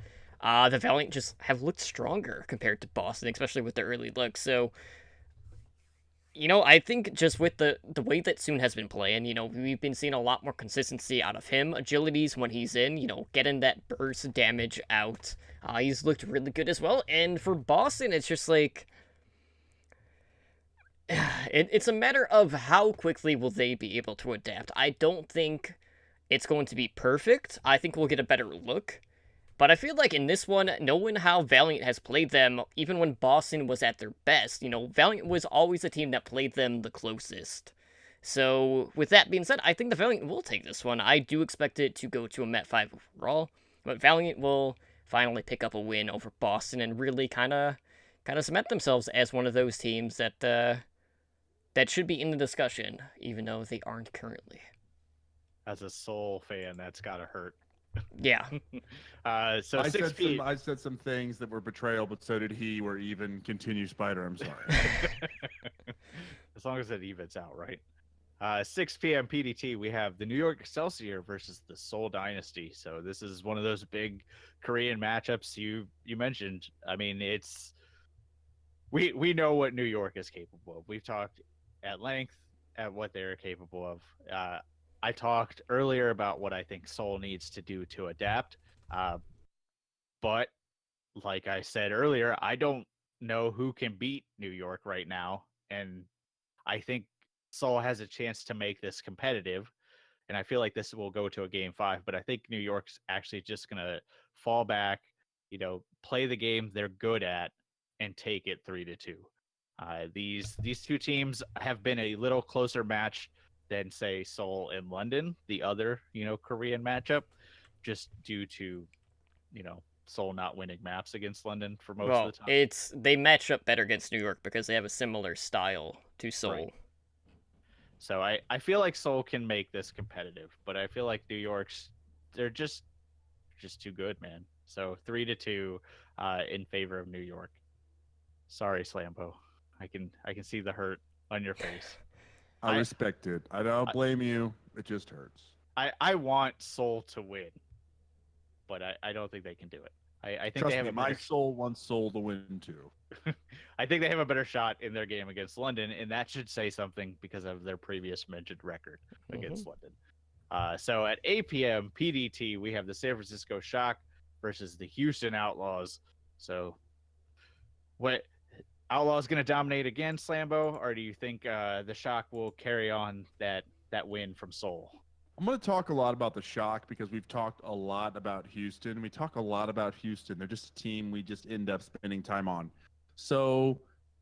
the Valiant just have looked stronger compared to Boston, especially with the early look. So, I think just with the way that Soon has been playing, we've been seeing a lot more consistency out of him. Agilities when he's in, getting that burst damage out. He's looked really good as well. And for Boston, it's just like, it's a matter of how quickly will they be able to adapt. I don't think it's going to be perfect. I think we'll get a better look. But I feel like in this one, knowing how Valiant has played them, even when Boston was at their best, Valiant was always a team that played them the closest. So, with that being said, I think the Valiant will take this one. I do expect it to go to a Met 5 overall, but Valiant will finally pick up a win over Boston and really kind of cement themselves as one of those teams that should be in the discussion, even though they aren't currently. As a Seoul fan, that's gotta hurt. Yeah. So I said some things that were betrayal, but so did he. Where even continue Spider. I'm sorry. As long as it evens out, right? 6 p.m. PDT, we have the New York Excelsior versus the Seoul Dynasty. So this is one of those big Korean matchups you mentioned. I mean, we know what New York is capable of. We've talked at length at what they're capable of. I talked earlier about what I think Seoul needs to do to adapt. But like I said earlier, I don't know who can beat New York right now. And I think Seoul has a chance to make this competitive. And I feel like this will go to a game 5. But I think New York's actually just going to fall back, play the game they're good at and take it 3-2. These two teams have been a little closer match than, say, Seoul and London, the other, Korean matchup, just due to, Seoul not winning maps against London for most of the time. They match up better against New York because they have a similar style to Seoul. Right. So I feel like Seoul can make this competitive, but I feel like New York's, they're just too good, man. So 3-2 in favor of New York. Sorry, Slampo. I can see the hurt on your face. I respect it. I don't blame you. It just hurts. I want Seoul to win, but I don't think they can do it. I think Trust they have me, my soul wants Seoul to win too. I think they have a better shot in their game against London, and that should say something because of their previous mentioned record against London. So at 8 p.m. PDT, we have the San Francisco Shock versus the Houston Outlaws. So what, Outlaws going to dominate again, Slambo, or do you think the Shock will carry on that win from Seoul? I'm going to talk a lot about the Shock because we've talked a lot about Houston. We talk a lot about Houston. They're just a team we just end up spending time on. So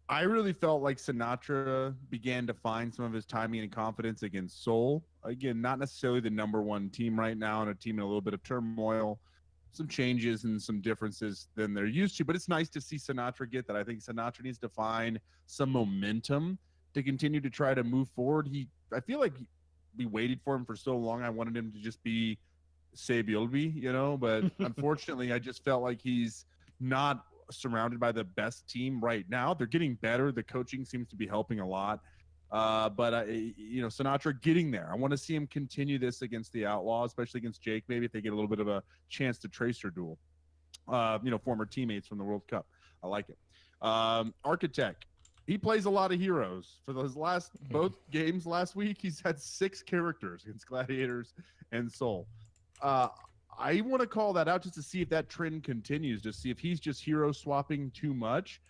I really felt like Sinatra began to find some of his timing and confidence against Seoul. Again, not necessarily the number one team right now, and a team in a little bit of turmoil, some changes and some differences than they're used to. But it's nice to see Sinatra get that. I think Sinatra needs to find some momentum to continue to try to move forward. I feel like we waited for him for so long. I wanted him to just be Sebiolbi, but unfortunately, I just felt like he's not surrounded by the best team right now. They're getting better. The coaching seems to be helping a lot. But Sinatra getting there. I want to see him continue this against the Outlaws, especially against Jake, maybe if they get a little bit of a chance to tracer duel. Former teammates from the World Cup. I like it. Architect. He plays a lot of heroes. For his both games last week, he's had 6 characters against Gladiators and Soul. I want to call that out just to see if that trend continues, to see if he's just hero swapping too much,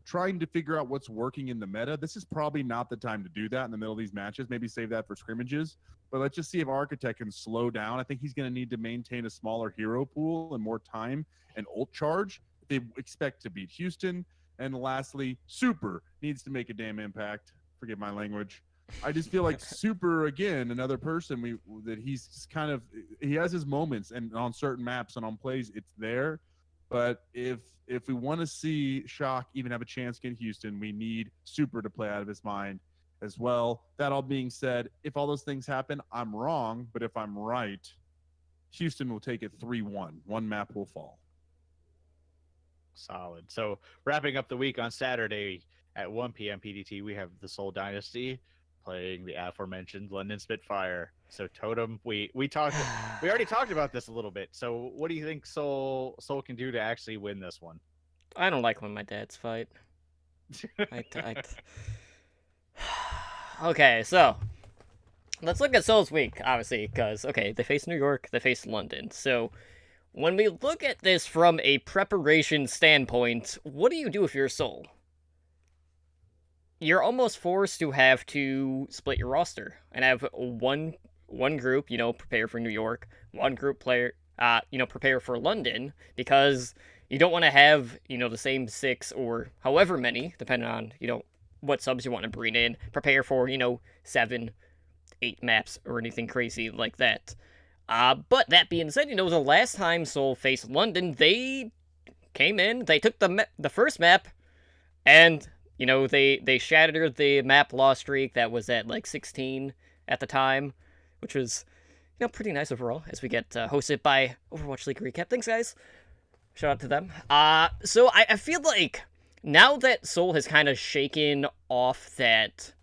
trying to figure out what's working in the meta. This is probably not the time to do that in the middle of these matches. Maybe save that for scrimmages. But let's just see if Architect can slow down. I think he's going to need to maintain a smaller hero pool and more time and ult charge if they expect to beat Houston. And lastly, Super needs to make a damn impact. Forgive my language. I just feel like Super, again, another person that he's just kind of, he has his moments, and on certain maps and on plays, it's there. But if we want to see Shock even have a chance against Houston, we need Super to play out of his mind as well. That all being said, if all those things happen, I'm wrong. But if I'm right, Houston will take it 3-1. One map will fall. Solid. So wrapping up the week on Saturday at 1 p.m. PDT, we have the Seoul Dynasty playing the aforementioned London Spitfire. So Totem, we already talked about this a little bit. So what do you think Seoul can do to actually win this one? I don't like when my dads fight. Okay, so let's look at Seoul's week, obviously, because, okay, they face New York, they face London. So when we look at this from a preparation standpoint, what do you do if you're Seoul? You're almost forced to have to split your roster and have one group, prepare for New York, one group prepare for London, because you don't want to have, the same 6 or however many, depending on, what subs you want to bring in, prepare for, 7, 8 maps or anything crazy like that. But that being said, the last time Seoul faced London, they came in, they took the first map, and they shattered the map loss streak that was at like 16 at the time, which was pretty nice overall. As we get hosted by Overwatch League Recap, thanks guys. Shout out to them. So I feel like now that Seoul has kind of shaken off that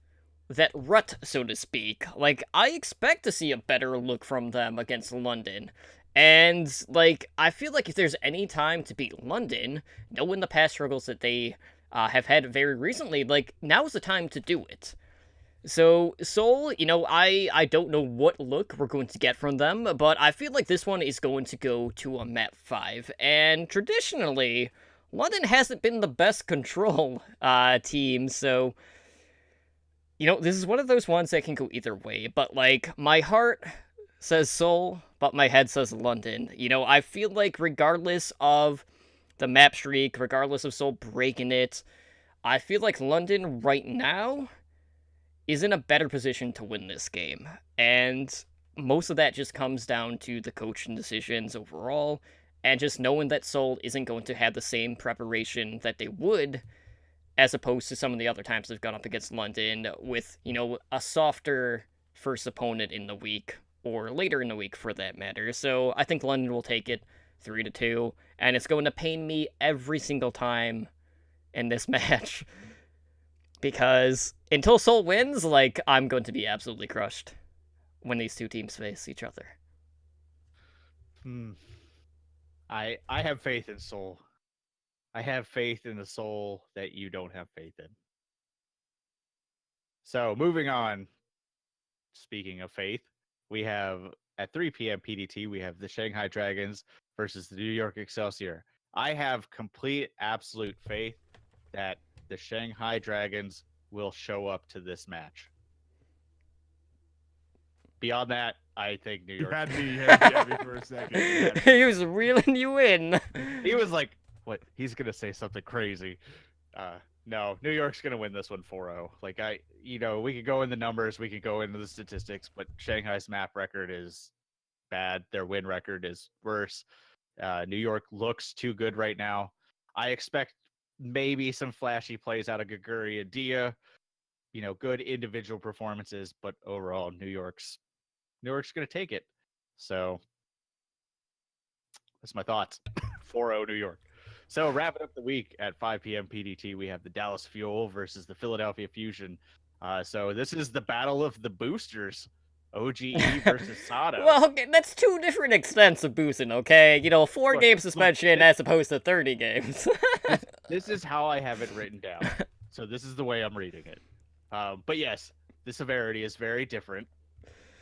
rut, so to speak, like, I expect to see a better look from them against London. And, like, I feel like if there's any time to beat London, knowing the past struggles that they have had very recently, like, now's the time to do it. So, Seoul, I don't know what look we're going to get from them, but I feel like this one is going to go to a map 5. And traditionally, London hasn't been the best control team, so this is one of those ones that can go either way, but, like, my heart says Seoul, but my head says London. I feel like regardless of the map streak, regardless of Seoul breaking it, I feel like London right now is in a better position to win this game. And most of that just comes down to the coaching decisions overall, and just knowing that Seoul isn't going to have the same preparation that they would, as opposed to some of the other times they've gone up against London with, a softer first opponent in the week, or later in the week for that matter. So I think London will take it 3-2, and it's going to pain me every single time in this match. Because until Seoul wins, like, I'm going to be absolutely crushed when these two teams face each other. I have faith in Seoul. I have faith in the Seoul that you don't have faith in. So moving on. Speaking of faith, we have at 3 p.m. PDT, we have the Shanghai Dragons versus the New York Excelsior. I have complete, absolute faith that the Shanghai Dragons will show up to this match. Beyond that, I think New York. You had me for a second. He was reeling you in. He was like, what? He's going to say something crazy. No, New York's going to win this one 4-0. Like, we could go in the numbers, we could go into the statistics, but Shanghai's map record is bad. Their win record is worse. New York looks too good right now. I expect maybe some flashy plays out of Gaguri and Dia, good individual performances, but overall, New York's going to take it. So that's my thoughts. 4-0 New York. So wrapping up the week at 5 p.m. PDT, we have the Dallas Fuel versus the Philadelphia Fusion. So this is the battle of the boosters. OGE versus Sato. Well, okay, that's 2 different extents of boosting, okay? 4-game suspension as opposed to 30 games. This is how I have it written down. So this is the way I'm reading it. But yes, the severity is very different.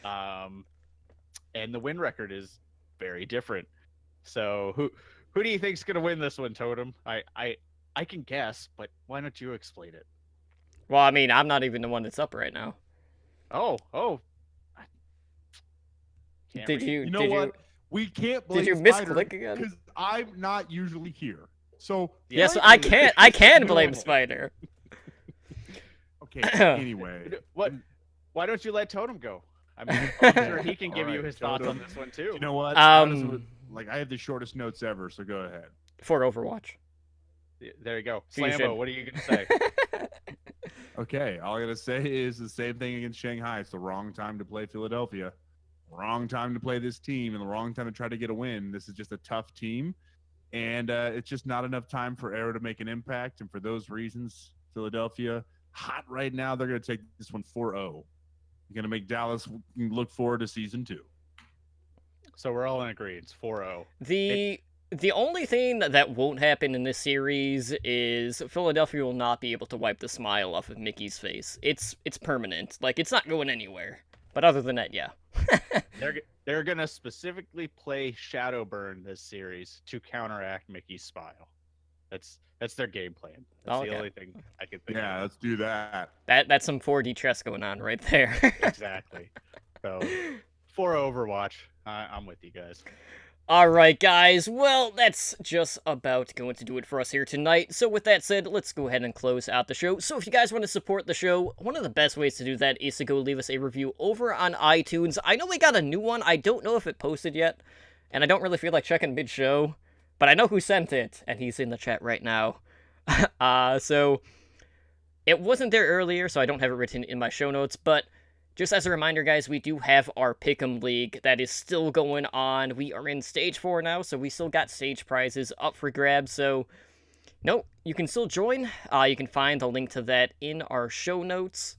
And the win record is very different. So who do you think's gonna win this one, Totem? I can guess, but why don't you explain it? Well, I mean, I'm not even the one that's up right now. Oh. Did you? You know what? We can't blame Did you Spider misclick again? because I'm not usually here. So Yes, I can blame Spider. Okay. Anyway, What? Why don't you let Totem go? I mean, I'm sure he can give you Alright, his thoughts on Totem. this one too. You know what? Um, Like, I have the shortest notes ever, so go ahead. For Overwatch. There you go. Fusion. Slambo, what are you gonna say? Okay, all I gotta say is the same thing against Shanghai. It's the wrong time to play Philadelphia. Wrong time to play this team, and the wrong time to try to get a win. This is just a tough team. and it's just not enough time for Arrow to make an impact. And for those reasons, Philadelphia, hot right now, they're going to take this one 4-0. You're going to make Dallas look forward to season 2. So we're all in agreement. It's 4-0. The only thing that won't happen in this series is Philadelphia will not be able to wipe the smile off of Mickey's face. It's permanent. Like, it's not going anywhere. But other than that, yeah. They're gonna specifically play Shadowburn this series to counteract Mickey's smile. That's their game plan. That's the only thing I can think of. Yeah, let's do that. That's some 4D chess going on right there. Exactly. So, for Overwatch, I'm with you guys. Alright guys, well, that's just about going to do it for us here tonight. So with that said, let's go ahead and close out the show. So if you guys want to support the show, one of the best ways to do that is to go leave us a review over on iTunes. I know we got a new one, I don't know if it posted yet, and I don't really feel like checking mid-show, but I know who sent it, and he's in the chat right now. So, it wasn't there earlier, so I don't have it written in my show notes, but just as a reminder, guys, we do have our Pick'em League that is still going on. We are in Stage 4 now, so we still got stage prizes up for grabs. So, no, you can still join. You can find the link to that in our show notes.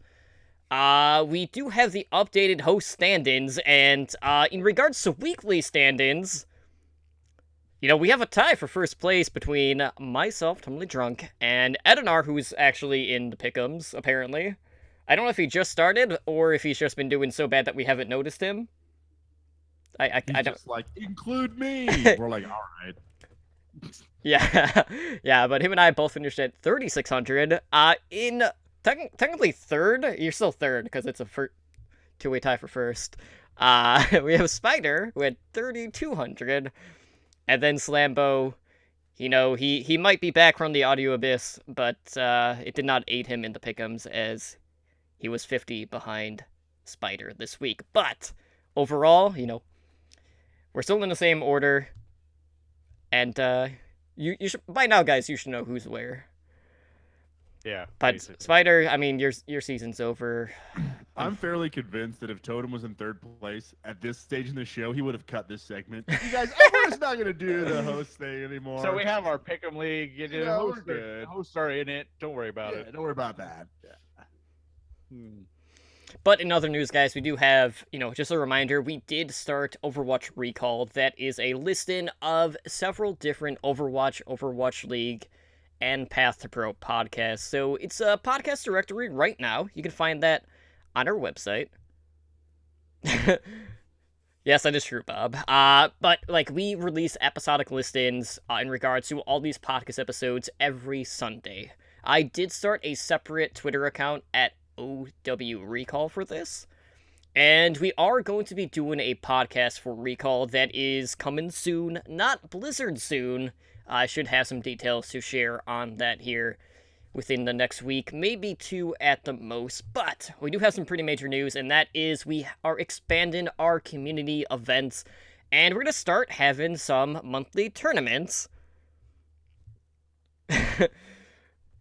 We do have the updated host stand-ins, and in regards to weekly stand-ins, you know, we have a tie for first place between myself, Totally Drunk, and Edinar, who's actually in the Pick'ems, apparently. I don't know if he just started, or if he's just been doing so bad that we haven't noticed him. I don't... just like, include me! We're like, alright. Yeah, yeah, but him and I both finished at 3,600. In technically third, you're still third, because it's a two-way tie for first. We have Spider, who had 3,200, and then Slambo, you know, he might be back from the audio abyss, but it did not aid him in the pick'ems, as he was 50 behind Spider this week. But overall, you know, we're still in the same order. And you should, by now, guys, you should know who's where. Yeah. But basically. Spider, I mean, your season's over. I'm fairly convinced that if Totem was in third place at this stage in the show, he would have cut this segment. You guys, we're just not going to do the host thing anymore. So we have our Pick'em League. We're good. Hosts are in it. Don't worry about it. Don't worry about that. Yeah. But in other news, guys, we do have, you know, just a reminder, we did start Overwatch Recall. That is a listing of several different Overwatch League, and Path to Pro podcasts. So it's a podcast directory right now. You can find that on our website. Yes, that is true, Bob. But, like, we release episodic listings in regards to all these podcast episodes every Sunday. I did start a separate Twitter account at OW Recall for this. And we are going to be doing a podcast for Recall that is coming soon. Not Blizzard soon. I should have some details to share on that here within the next week, maybe 2 at the most. But we do have some pretty major news, and that is we are expanding our community events, and we're going to start having some monthly tournaments.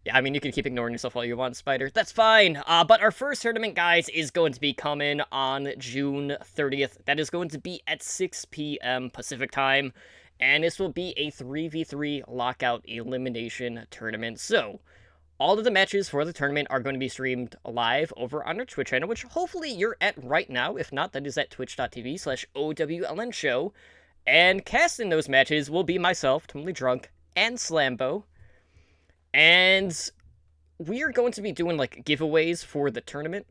Yeah, I mean, you can keep ignoring yourself all you want, Spider. That's fine. But our first tournament, guys, is going to be coming on June 30th. That is going to be at 6 p.m. Pacific time. And this will be a 3v3 lockout elimination tournament. So, all of the matches for the tournament are going to be streamed live over on our Twitch channel, which hopefully you're at right now. If not, that is at twitch.tv/OWLN show. And casting those matches will be myself, Totally Drunk, and Slambo. And we are going to be doing, like, giveaways for the tournament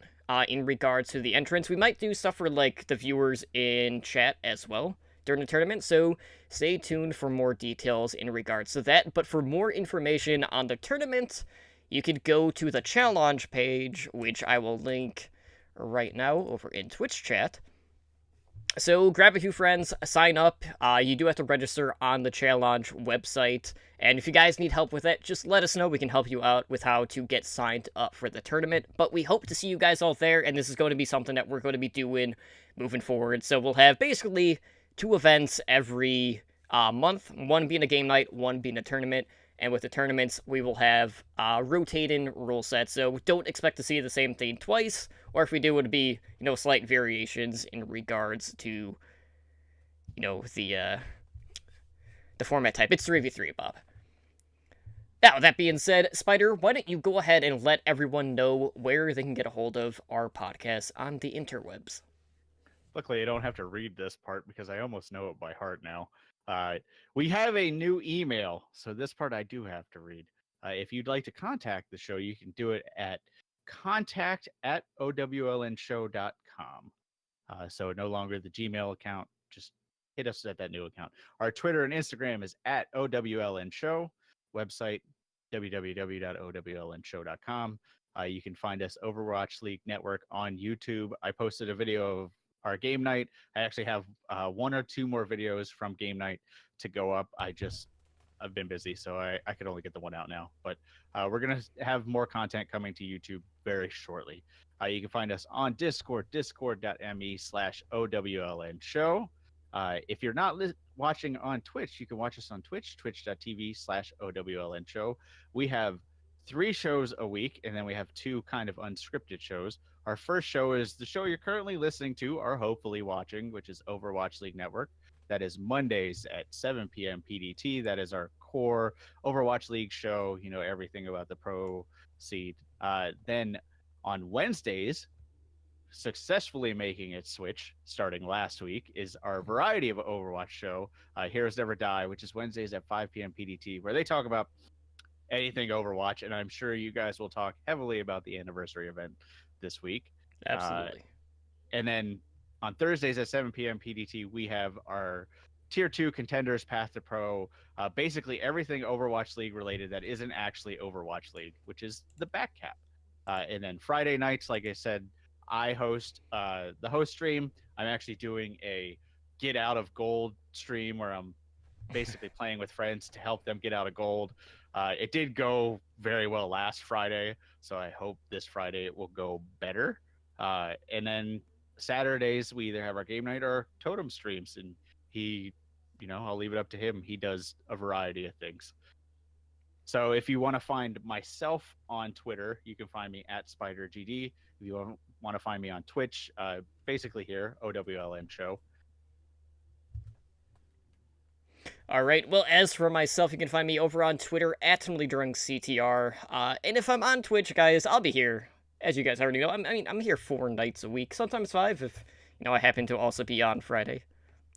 in regards to the entrance. We might do stuff for, like, the viewers in chat as well during the tournament, so stay tuned for more details in regards to that. But for more information on the tournament, you could go to the challenge page, which I will link right now over in Twitch chat. So grab a few friends, sign up. You do have to register on the challenge website, and if you guys need help with that, just let us know. We can help you out with how to get signed up for the tournament. But we hope to see you guys all there, and this is going to be something that we're going to be doing moving forward. So we'll have basically 2 events every month, one being a game night, one being a tournament. And with the tournaments, we will have rotating rule sets, so don't expect to see the same thing twice, or if we do, it would be, you know, slight variations in regards to, you know, the format type. It's 3v3, Bob. Now, that being said, Spider, why don't you go ahead and let everyone know where they can get a hold of our podcast on the interwebs? Luckily, I don't have to read this part because I almost know it by heart now. We have a new email, so this part I do have to read. If you'd like to contact the show, you can do it at contact@owlnshow.com. So no longer the Gmail account, just hit us at that new account. Our Twitter and Instagram is at OWLN Show, website www.owlnshow.com. You can find us Overwatch League Network on YouTube. I posted a video of our game night. I actually have 1 or 2 more videos from game night to go up. I've been busy, so I could only get the one out now. But we're going to have more content coming to YouTube very shortly. You can find us on Discord, discord.me/OWLN show. If you're not watching on Twitch, you can watch us on Twitch, twitch.tv/OWLN show. We have 3 shows a week, and then we have 2 kind of unscripted shows. Our first show is the show you're currently listening to, or hopefully watching, which is Overwatch League Network. That is Mondays at 7 p.m. PDT. That is our core Overwatch League show, everything about the pro seed. Then on Wednesdays, successfully making its switch starting last week, is our variety of Overwatch show, Heroes Never Die, which is Wednesdays at 5 p.m. PDT, where they talk about anything Overwatch, and I'm sure you guys will talk heavily about the anniversary event this week. Absolutely. And then on Thursdays at 7 p.m. PDT, we have our Tier 2 Contenders Path to Pro, basically everything Overwatch League related that isn't actually Overwatch League, which is the back cap. And then Friday nights, like I said, I host the host stream. I'm actually doing a Get Out of Gold stream where I'm basically playing with friends to help them get out of gold. It did go very well last Friday, so I hope this Friday it will go better. And then Saturdays, we either have our game night or totem streams, and he, I'll leave it up to him. He does a variety of things. So if you want to find myself on Twitter, you can find me at SpiderGD. If you want to find me on Twitch, basically here, OWLN Show. All right. Well, as for myself, you can find me over on Twitter at CTR. And if I'm on Twitch, guys, I'll be here. As you guys already know, I'm here 4 nights a week, sometimes 5 if I happen to also be on Friday,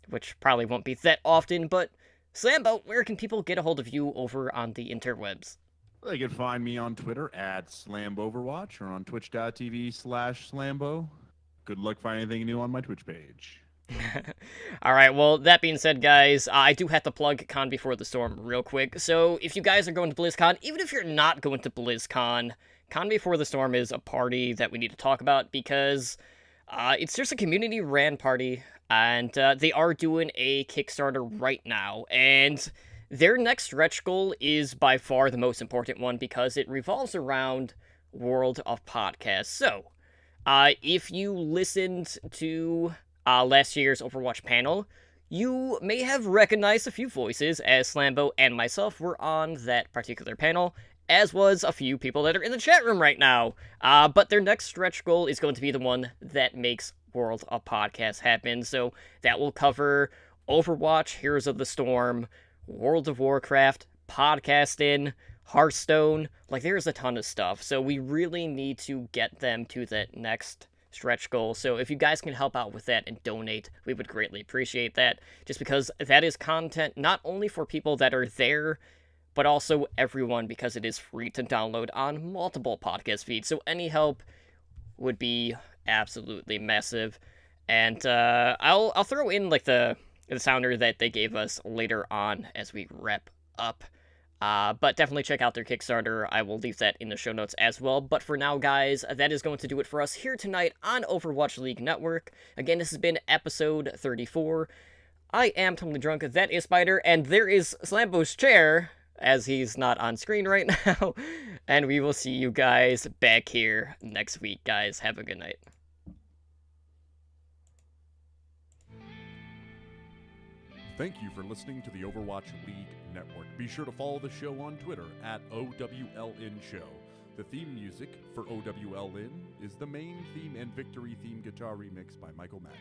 which probably won't be that often. But Slambo, where can people get a hold of you over on the interwebs? They can find me on Twitter at SlamboVerwatch or on twitch.tv/Slambo. Good luck finding anything new on my Twitch page. All right, well, that being said, guys, I do have to plug Con Before the Storm real quick. So if you guys are going to BlizzCon, even if you're not going to BlizzCon, Con Before the Storm is a party that we need to talk about because it's just a community-ran party, and they are doing a Kickstarter right now, and their next stretch goal is by far the most important one because it revolves around World of Podcasts. So, if you listened to last year's Overwatch panel, you may have recognized a few voices as Slambo and myself were on that particular panel, as was a few people that are in the chat room right now. But their next stretch goal is going to be the one that makes World of Podcasts happen. So that will cover Overwatch, Heroes of the Storm, World of Warcraft, podcasting, Hearthstone. Like, there's a ton of stuff. So we really need to get them to that next stretch goal. So if you guys can help out with that and donate, we would greatly appreciate that, just because that is content not only for people that are there, but also everyone, because it is free to download on multiple podcast feeds. So any help would be absolutely massive. And I'll throw in like the sounder that they gave us later on as we wrap up. But definitely check out their Kickstarter. I will leave that in the show notes as well. But for now, guys, that is going to do it for us here tonight on Overwatch League Network. Again, this has been episode 34. I am Totally Drunk, that is Spider, and there is Slambo's chair, as he's not on screen right now. And we will see you guys back here next week, guys. Have a good night. Thank you for listening to the Overwatch League Network. Be sure to follow the show on Twitter at OWLN Show. The theme music for OWLN is the main theme and victory theme guitar remix by Michael Mack.